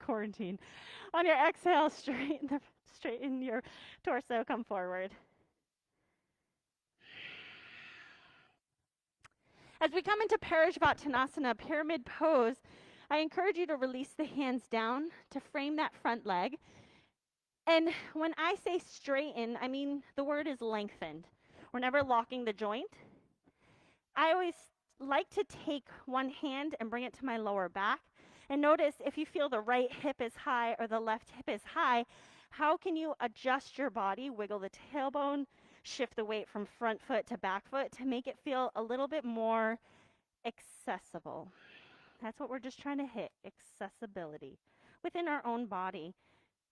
quarantine. On your exhale, straighten your torso, come forward. As we come into Parashvattanasana, pyramid pose, I encourage you to release the hands down to frame that front leg. And when I say straighten, I mean the word is lengthened. We're never locking the joint. I always like to take one hand and bring it to my lower back. And notice if you feel the right hip is high or the left hip is high, how can you adjust your body, wiggle the tailbone, shift the weight from front foot to back foot to make it feel a little bit more accessible. That's what we're just trying to hit, accessibility within our own body.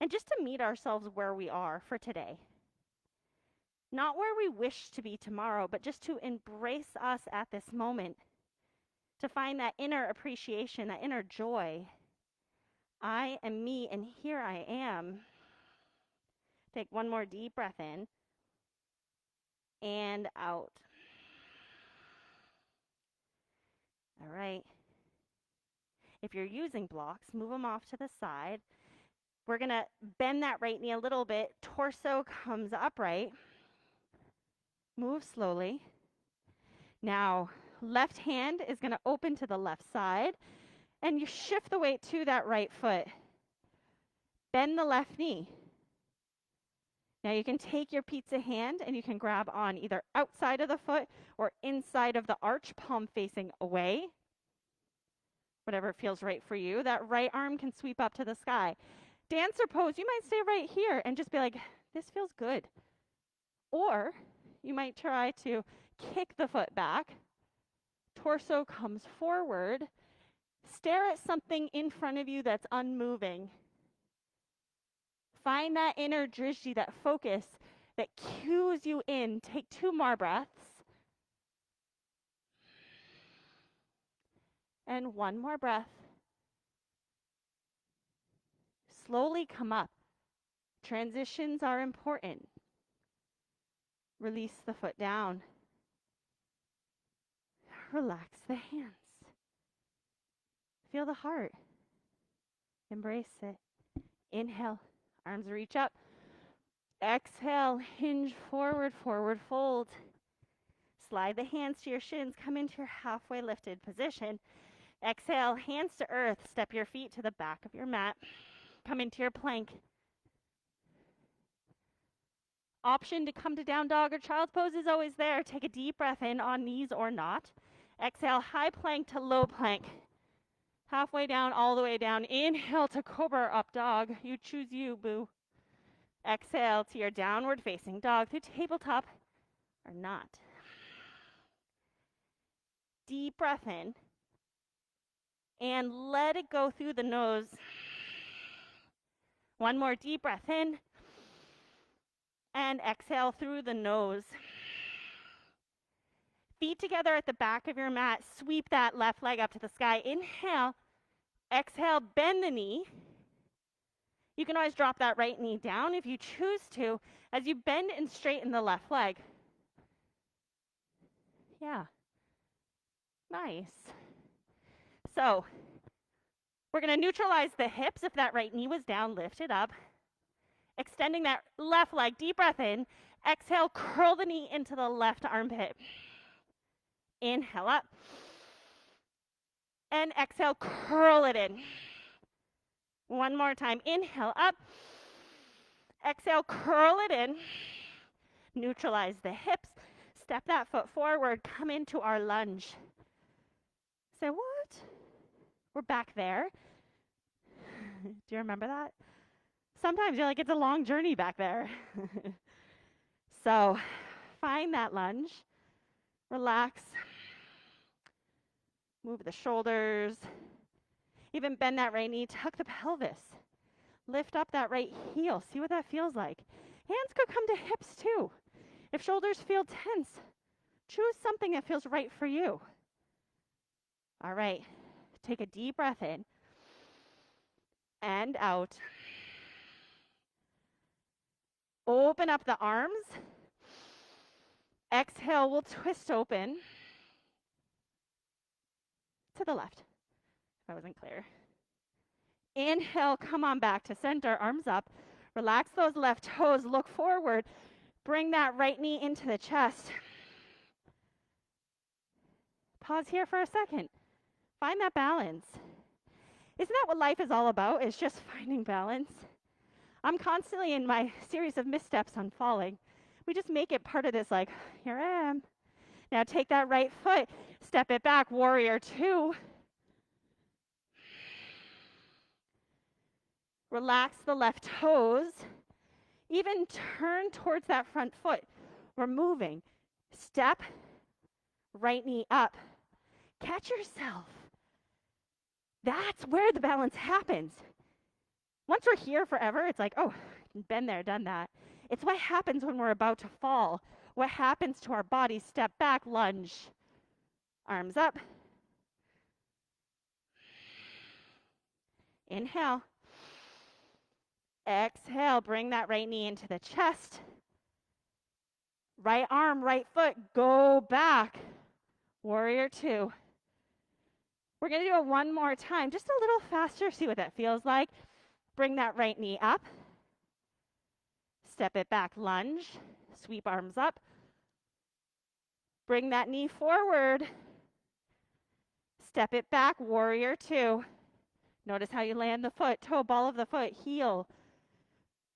And just to meet ourselves where we are for today. Not where we wish to be tomorrow, but just to embrace us at this moment. To find that inner appreciation, that inner joy. I am me, and here I am. Take 1 more deep breath in and out. All right. If you're using blocks, move them off to the side. We're going to bend that right knee a little bit. Torso comes upright. Move slowly. Now, left hand is going to open to the left side, and you shift the weight to that right foot. Bend the left knee. Now you can take your pizza hand and you can grab on either outside of the foot or inside of the arch, palm facing away. Whatever feels right for you. That right arm can sweep up to the sky. Dancer pose, you might stay right here and just be like, this feels good. Or you might try to kick the foot back. Torso comes forward. Stare at something in front of you that's unmoving. Find that inner drishti, that focus that cues you in. Take 2 more breaths. And 1 more breath. Slowly come up. Transitions are important. Release the foot down. Relax the hands. Feel the heart. Embrace it. Inhale, arms reach up. Exhale, hinge forward, forward fold. Slide the hands to your shins. Come into your halfway lifted position. Exhale, hands to earth. Step your feet to the back of your mat. Come into your plank. Option to come to down dog or child's pose is always there. Take a deep breath in on knees or not. Exhale, high plank to low plank. Halfway down, all the way down. Inhale to cobra or up dog. You choose you, boo. Exhale to your downward facing dog through tabletop or not. Deep breath in. And let it go through the nose. 1 more deep breath in. And exhale through the nose. Feet together at the back of your mat. Sweep that left leg up to the sky. Inhale. Exhale, bend the knee. You can always drop that right knee down if you choose to as you bend and straighten the left leg. Yeah. Nice. So, we're going to neutralize the hips. If that right knee was down, lift it up. Extending that left leg, deep breath in. Exhale, curl the knee into the left armpit. Inhale up. And exhale, curl it in. 1 more time. Inhale up. Exhale, curl it in. Neutralize the hips. Step that foot forward. Come into our lunge. Say, what? We're back there. Do you remember that? Sometimes you're like, it's a long journey back there. So find that lunge. Relax. Move the shoulders. Even bend that right knee. Tuck the pelvis. Lift up that right heel. See what that feels like. Hands could come to hips too. If shoulders feel tense, choose something that feels right for you. All right. Take a deep breath in and out. Open up the arms. Exhale, we'll twist open to the left, if I wasn't clear. Inhale, come on back to center, arms up. Relax those left toes, look forward. Bring that right knee into the chest. Pause here for a second. Find that balance. Isn't that what life is all about, is just finding balance? I'm constantly in my series of missteps on falling. We just make it part of this, like, here I am. Now take that right foot, step it back, warrior 2. Relax the left toes. Even turn towards that front foot. We're moving. Step, right knee up. Catch yourself. That's where the balance happens. Once we're here forever, it's like, oh, been there, done that. It's what happens when we're about to fall. What happens to our body? Step back, lunge. Arms up. Inhale. Exhale, bring that right knee into the chest. Right arm, right foot, go back. Warrior 2. We're going to do it one more time, just a little faster, see what that feels like. Bring that right knee up. Step it back, lunge. Sweep arms up. Bring that knee forward. Step it back, warrior two. Notice how you land the foot, toe, ball of the foot, heel.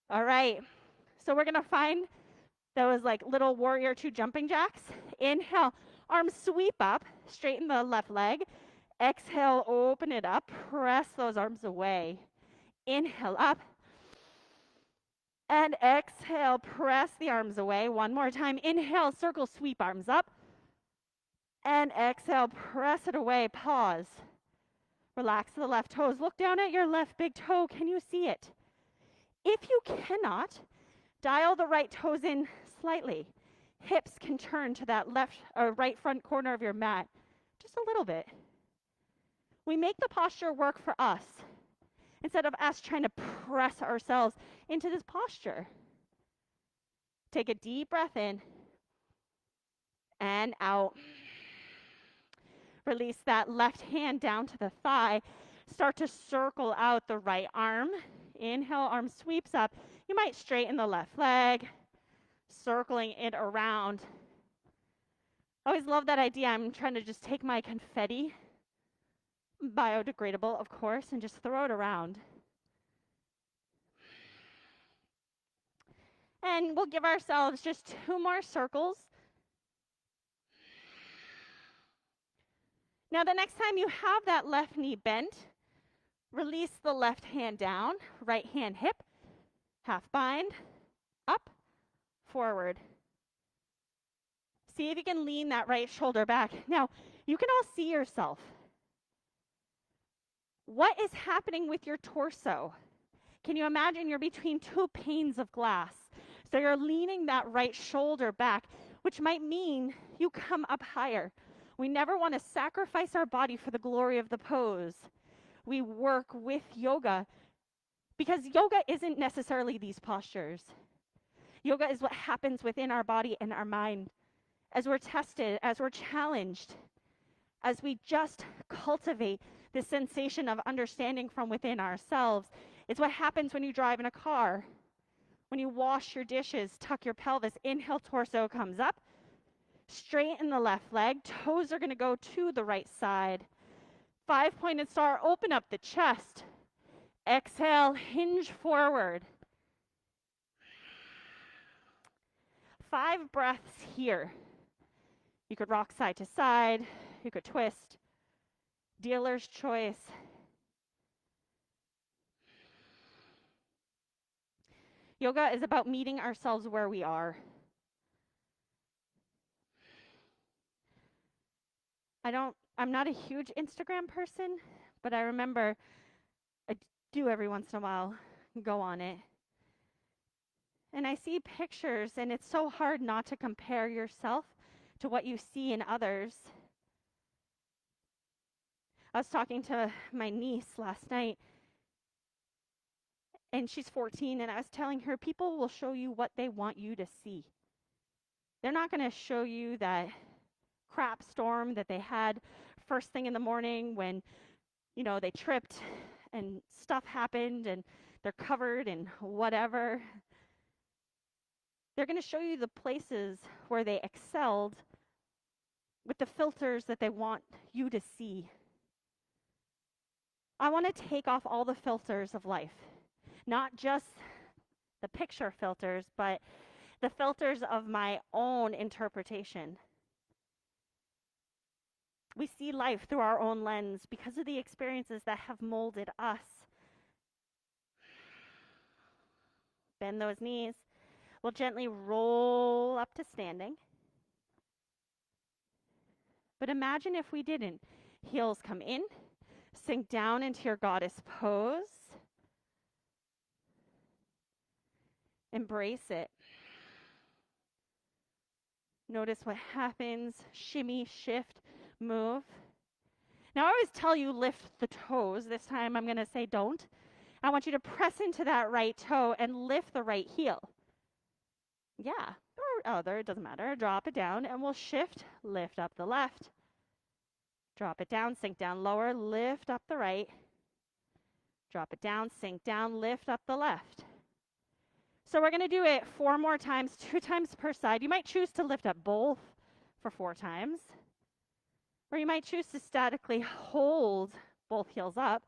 All right, so we're gonna find those like little warrior two jumping jacks. Inhale, arms sweep up, straighten the left leg. Exhale, open it up, press those arms away. Inhale up. And exhale, press the arms away. One more time. Inhale, circle, sweep arms up. And exhale, press it away. Pause. Relax the left toes. Look down at your left big toe. Can you see it? If you cannot, dial the right toes in slightly. Hips can turn to that left or right front corner of your mat just a little bit. We make the posture work for us instead of us trying to press ourselves into this posture. Take a deep breath in and out. Release that left hand down to the thigh. Start to circle out the right arm. Inhale, arm sweeps up. You might straighten the left leg, circling it around. I always love that idea. I'm trying to just take my confetti, biodegradable, of course, and just throw it around. And we'll give ourselves just 2 more circles. Now, the next time you have that left knee bent, release the left hand down, right hand hip, half bind, up, forward. See if you can lean that right shoulder back. Now, you can all see yourself. What is happening with your torso? Can you imagine you're between 2 panes of glass? So you're leaning that right shoulder back, which might mean you come up higher. We never want to sacrifice our body for the glory of the pose. We work with yoga because yoga isn't necessarily these postures. Yoga is what happens within our body and our mind as we're tested, as we're challenged, as we just cultivate this sensation of understanding from within ourselves. It's what happens when you drive in a car. When you wash your dishes, tuck your pelvis, inhale, torso comes up. Straighten the left leg. Toes are going to go to the right side. 5-pointed star, open up the chest. Exhale, hinge forward. 5 breaths here. You could rock side to side. You could twist. Dealer's choice. Yoga is about meeting ourselves where we are. I'm not a huge Instagram person, but I remember I do every once in a while go on it. And I see pictures, and it's so hard not to compare yourself to what you see in others. I was talking to my niece last night, and she's 14, and I was telling her people will show you what they want you to see. They're not going to show you that crap storm that they had first thing in the morning when, they tripped and stuff happened and they're covered in whatever. They're going to show you the places where they excelled with the filters that they want you to see. I want to take off all the filters of life, not just the picture filters, but the filters of my own interpretation. We see life through our own lens because of the experiences that have molded us. Bend those knees. We'll gently roll up to standing. But imagine if we didn't. Heels come in, sink down into your goddess pose. Embrace it. Notice what happens. Shimmy, shift, move. Now, I always tell you lift the toes. This time I'm going to say don't. I want you to press into that right toe and lift the right heel. Yeah, or other, it doesn't matter. Drop it down and we'll shift, lift up the left. Drop it down, sink down lower, lift up the right. Drop it down, sink down, lift up the left. So we're going to do it 4 more times, 2 times per side. You might choose to lift up both for 4 times, or you might choose to statically hold both heels up.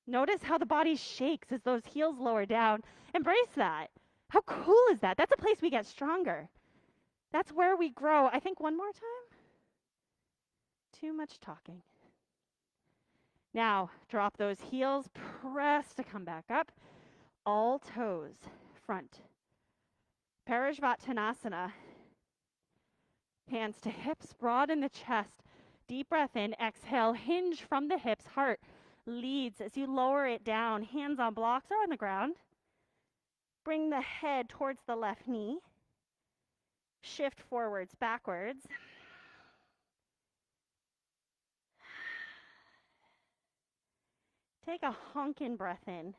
Notice how the body shakes as those heels lower down. Embrace that. How cool is that? That's a place we get stronger. That's where we grow. I think one more time. Too much talking. Now, drop those heels, press to come back up. All toes, front. Parashvattanasana. Hands to hips, broaden the chest. Deep breath in, exhale, hinge from the hips, heart leads as you lower it down. Hands on blocks or on the ground. Bring the head towards the left knee. Shift forwards, backwards. Take a honkin' breath in.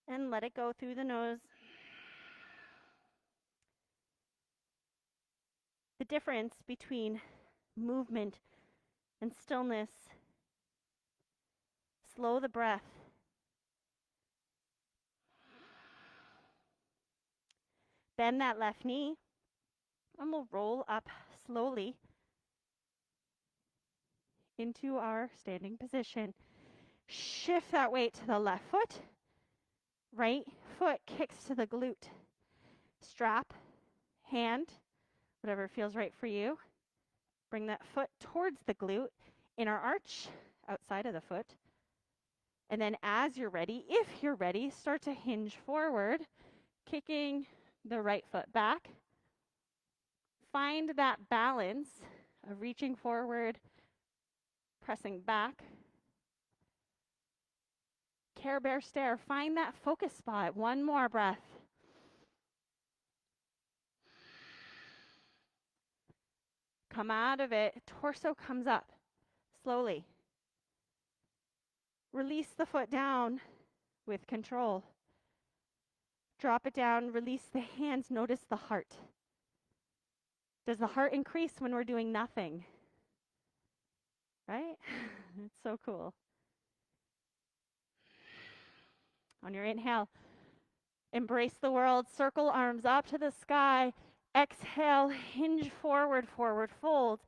And let it go through the nose. The difference between movement and stillness. Slow the breath. Bend that left knee, and we'll roll up slowly into our standing position. Shift that weight to the left foot. Right foot kicks to the glute. Strap, hand, whatever feels right for you. Bring that foot towards the glute, inner arch, outside of the foot. And then as you're ready, if you're ready, start to hinge forward, kicking the right foot back. Find that balance of reaching forward, pressing back. Care Bear stare. Find that focus spot. One more breath. Come out of it. Torso comes up slowly. Release the foot down with control. Drop it down. Release the hands. Notice the heart. Does the heart increase when we're doing nothing? Right? It's so cool. On your inhale, embrace the world. Circle arms up to the sky. Exhale, hinge forward, forward fold.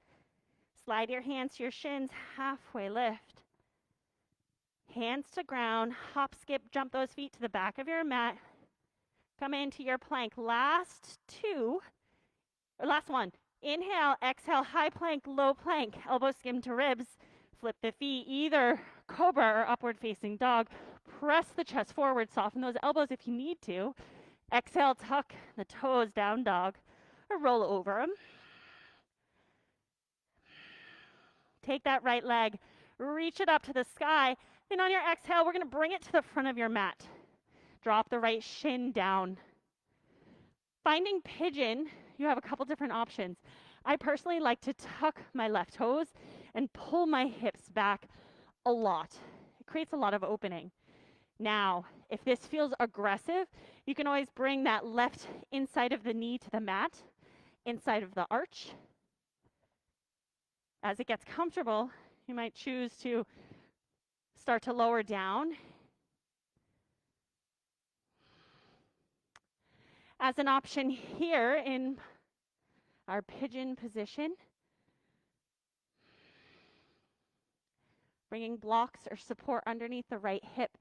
Slide your hands to your shins, halfway lift. Hands to ground, hop, skip, jump those feet to the back of your mat. Come into your plank. Last one. Inhale, exhale, high plank, low plank. Elbows skim to ribs. Flip the feet, either cobra or upward facing dog. Press the chest forward, soften those elbows if you need to. Exhale, tuck the toes, down dog, or roll over them. Take that right leg, reach it up to the sky. Then on your exhale, we're going to bring it to the front of your mat. Drop the right shin down. Finding pigeon, you have a couple different options. I personally like to tuck my left toes and pull my hips back a lot. It creates a lot of opening. Now, if this feels aggressive, you can always bring that left inside of the knee to the mat, inside of the arch. As it gets comfortable, you might choose to start to lower down. As an option here in our pigeon position, bringing blocks or support underneath the right hip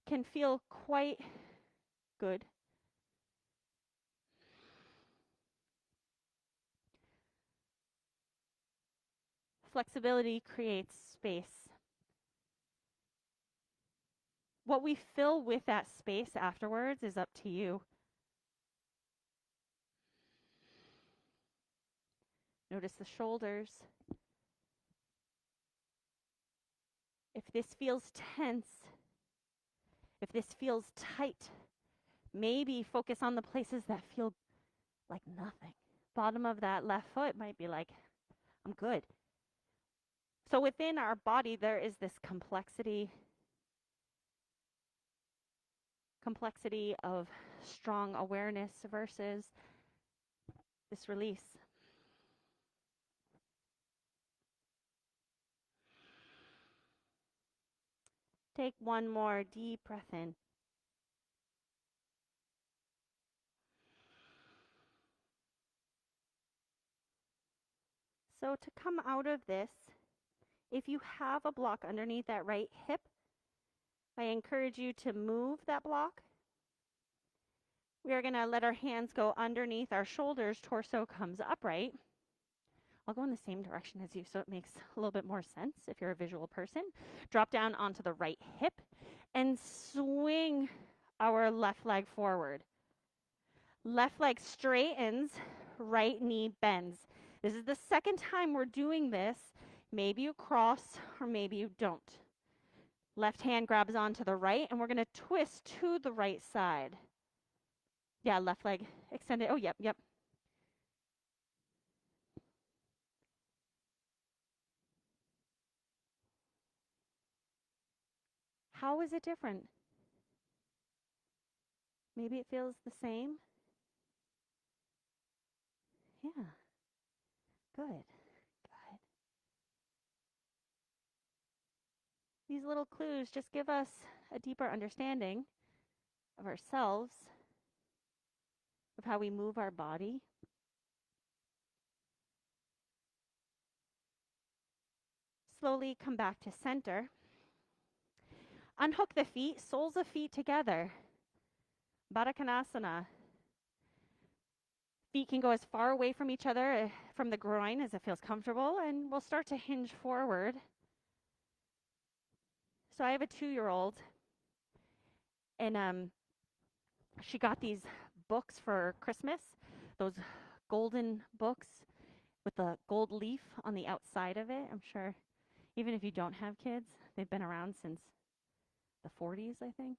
can feel quite good. Flexibility creates space. What we fill with that space afterwards is up to you. Notice the shoulders. If this feels tense, if this feels tight, maybe focus on the places that feel like nothing. Bottom of that left foot might be like, I'm good. So within our body, there is this complexity of strong awareness versus this release. Take one more deep breath in. So to come out of this, if you have a block underneath that right hip, I encourage you to move that block. We are going to let our hands go underneath our shoulders, torso comes upright. I'll go in the same direction as you so it makes a little bit more sense if you're a visual person. Drop down onto the right hip and swing our left leg forward. Left leg straightens, right knee bends. This is the second time we're doing this. Maybe you cross or maybe you don't. Left hand grabs onto the right, and we're going to twist to the right side. Yeah, left leg extended. Oh, yep. How is it different? Maybe it feels the same. Yeah, good. These little clues just give us a deeper understanding of ourselves, of how we move our body. Slowly come back to center. Unhook the feet, soles of feet together. Baddha Konasana. Feet can go as far away from each other, from the groin as it feels comfortable, and we'll start to hinge forward. So I have a 2-year-old, and she got these books for Christmas, those golden books with the gold leaf on the outside of it. I'm sure even if you don't have kids, they've been around since the 40s, I think.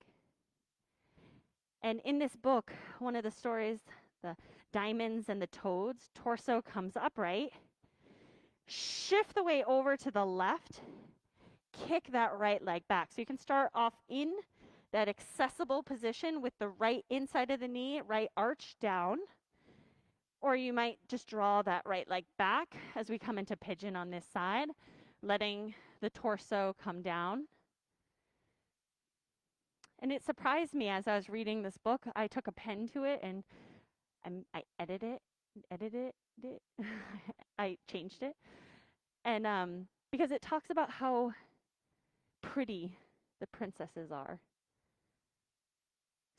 And in this book, one of the stories, the diamonds and the toads, torso comes upright, shift the weight over to the left, kick that right leg back. So you can start off in that accessible position with the right inside of the knee, right arch down. Or you might just draw that right leg back as we come into pigeon on this side, letting the torso come down. And it surprised me as I was reading this book. I took a pen to it and I edited it. I changed it. And because it talks about how pretty the princesses are.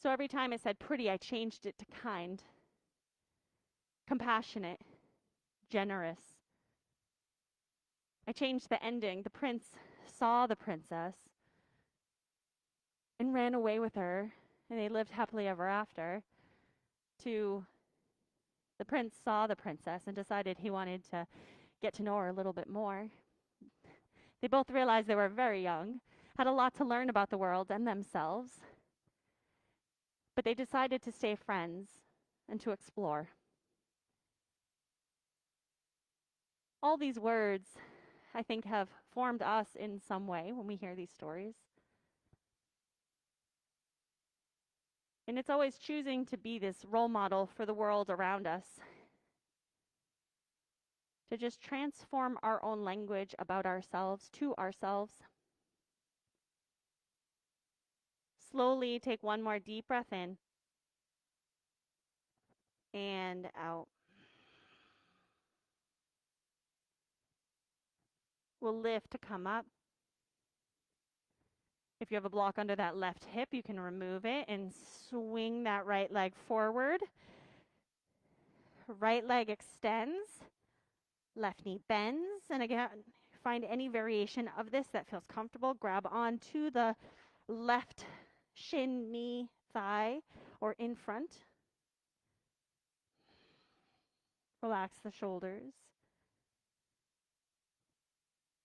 So every time it said pretty, I changed it to kind, compassionate, generous. I changed the ending. The prince saw the princess and ran away with her, and they lived happily ever after, to the prince saw the princess and decided he wanted to get to know her a little bit more. They both realized they were very young, had a lot to learn about the world and themselves, but they decided to stay friends and to explore. All these words, I think, have formed us in some way when we hear these stories. And it's always choosing to be this role model for the world around us, to just transform our own language about ourselves to ourselves. Slowly take one more deep breath in and out. We'll lift to come up. If you have a block under that left hip, you can remove it and swing that right leg forward. Right leg extends, left knee bends, and again, find any variation of this that feels comfortable. Grab onto the left shin, knee, thigh, or in front. Relax the shoulders.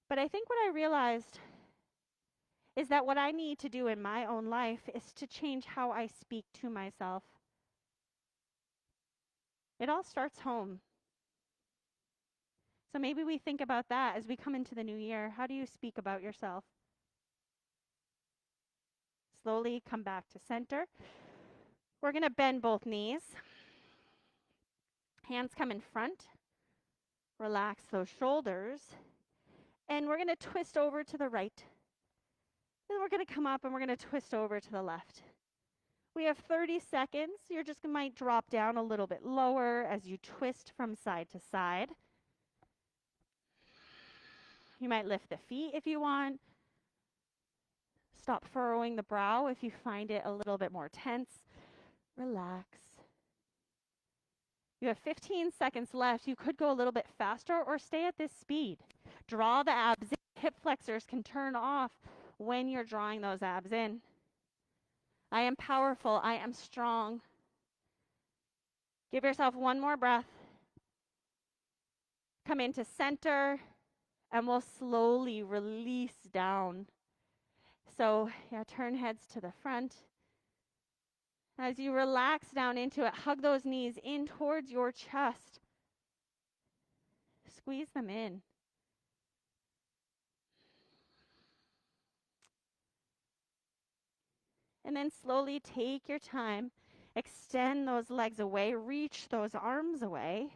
But I think what I realized is that what I need to do in my own life is to change how I speak to myself. It all starts home. So maybe we think about that as we come into the new year. How do you speak about yourself? Slowly come back to center. We're going to bend both knees. Hands come in front. Relax those shoulders. And we're going to twist over to the right. Then we're going to come up and we're going to twist over to the left. We have 30 seconds. You're just might drop down a little bit lower as you twist from side to side. You might lift the feet if you want. Stop furrowing the brow if you find it a little bit more tense. Relax. You have 15 seconds left. You could go a little bit faster or stay at this speed. Draw the abs in. Hip flexors can turn off when you're drawing those abs in. I am powerful. I am strong. Give yourself one more breath. Come into center, and we'll slowly release down. So, yeah, turn heads to the front. As you relax down into it, hug those knees in towards your chest. Squeeze them in. And then slowly take your time. Extend those legs away. Reach those arms away.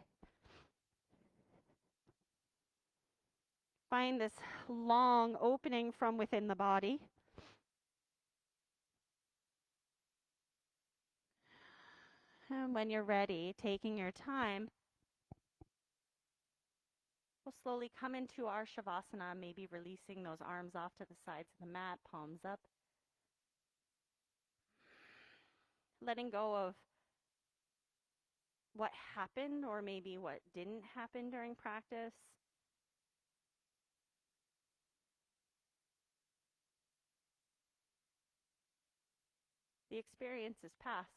Find this long opening from within the body. And when you're ready, taking your time, we'll slowly come into our Shavasana, maybe releasing those arms off to the sides of the mat, palms up. Letting go of what happened or maybe what didn't happen during practice. The experience is past.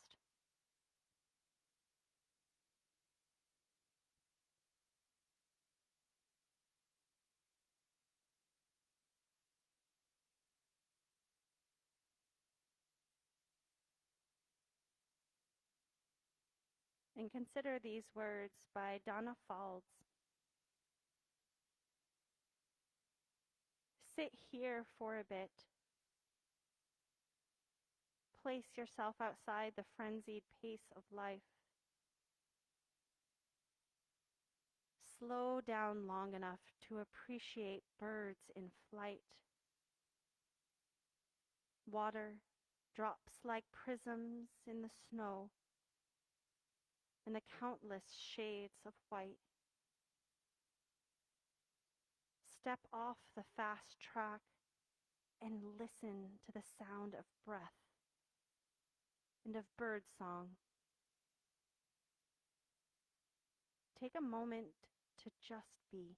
And consider these words by Donna Falls. Sit here for a bit. Place yourself outside the frenzied pace of life. Slow down long enough to appreciate birds in flight. Water drops like prisms in the snow, and the countless shades of white. Step off the fast track and listen to the sound of breath and of bird song. Take a moment to just be.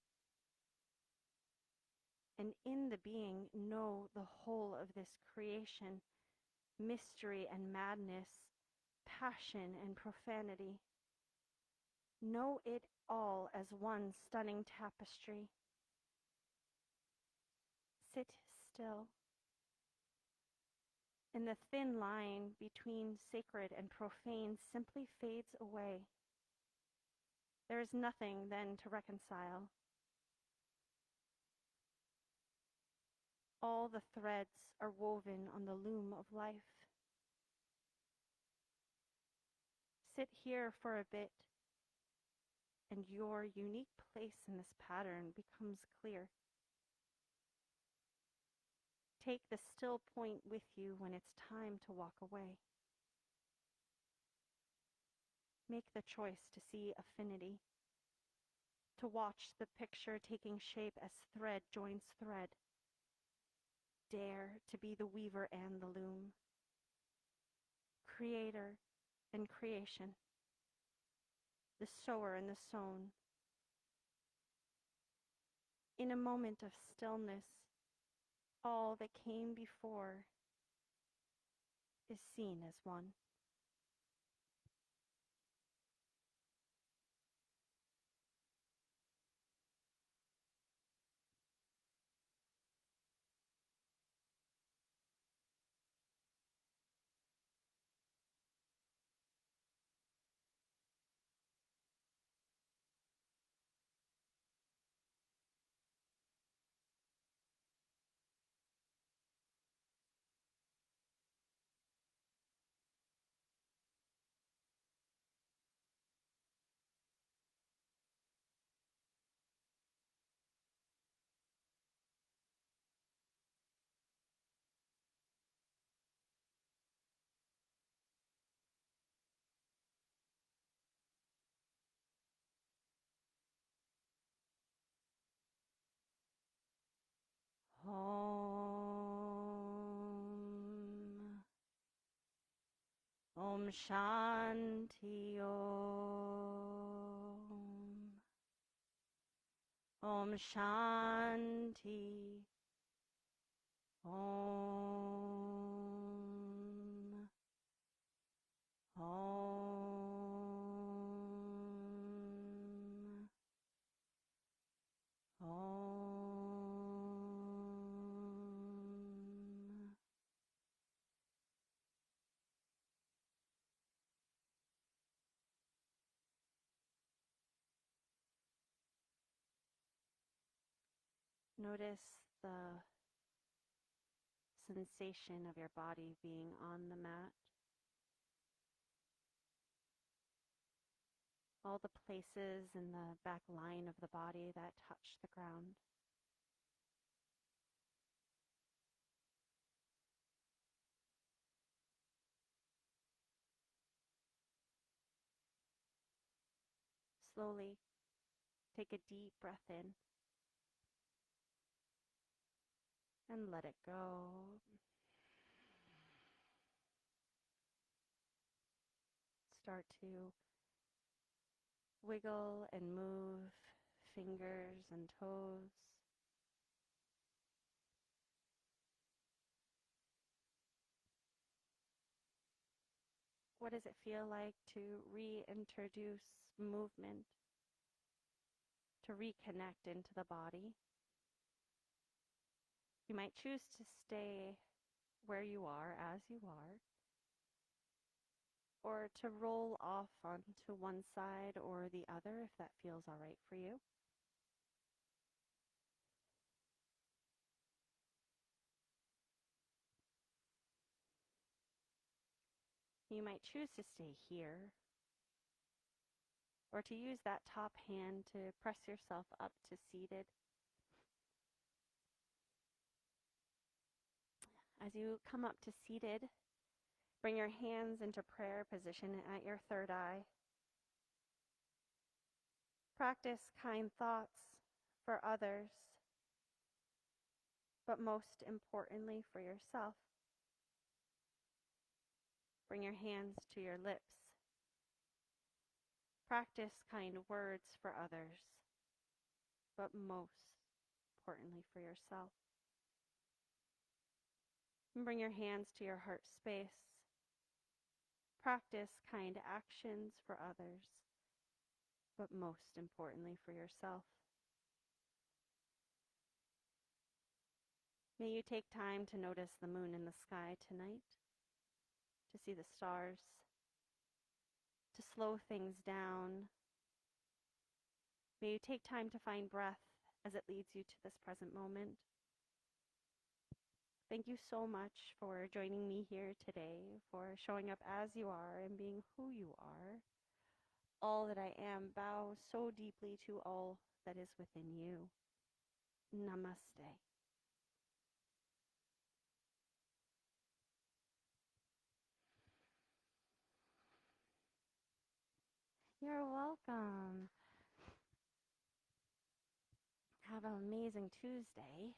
And in the being, know the whole of this creation, mystery and madness, passion and profanity. Know it all as one stunning tapestry. Sit still. And the thin line between sacred and profane simply fades away. There is nothing then to reconcile. All the threads are woven on the loom of life. Sit here for a bit, and your unique place in this pattern becomes clear. Take the still point with you when it's time to walk away. Make the choice to see affinity, to watch the picture taking shape as thread joins thread. Dare to be the weaver and the loom, creator and creation, the sower and the sown. In a moment of stillness, all that came before is seen as one. Om Shanti Om. Om Shanti Om. Om. Om. Notice the sensation of your body being on the mat. All the places in the back line of the body that touch the ground. Slowly take a deep breath in and let it go. Start to wiggle and move fingers and toes. What does it feel like to reintroduce movement, to reconnect into the body? You might choose to stay where you are as you are, or to roll off onto one side or the other if that feels all right for you. You might choose to stay here, or to use that top hand to press yourself up to seated. As you come up to seated, bring your hands into prayer position at your third eye. Practice kind thoughts for others, but most importantly for yourself. Bring your hands to your lips. Practice kind words for others, but most importantly for yourself. And bring your hands to your heart space. Practice kind actions for others, but most importantly for yourself. May you take time to notice the moon in the sky tonight, to see the stars, to slow things down. May you take time to find breath as it leads you to this present moment. Thank you so much for joining me here today, for showing up as you are and being who you are. All that I am, bow so deeply to all that is within you. Namaste. You're welcome. Have an amazing Tuesday.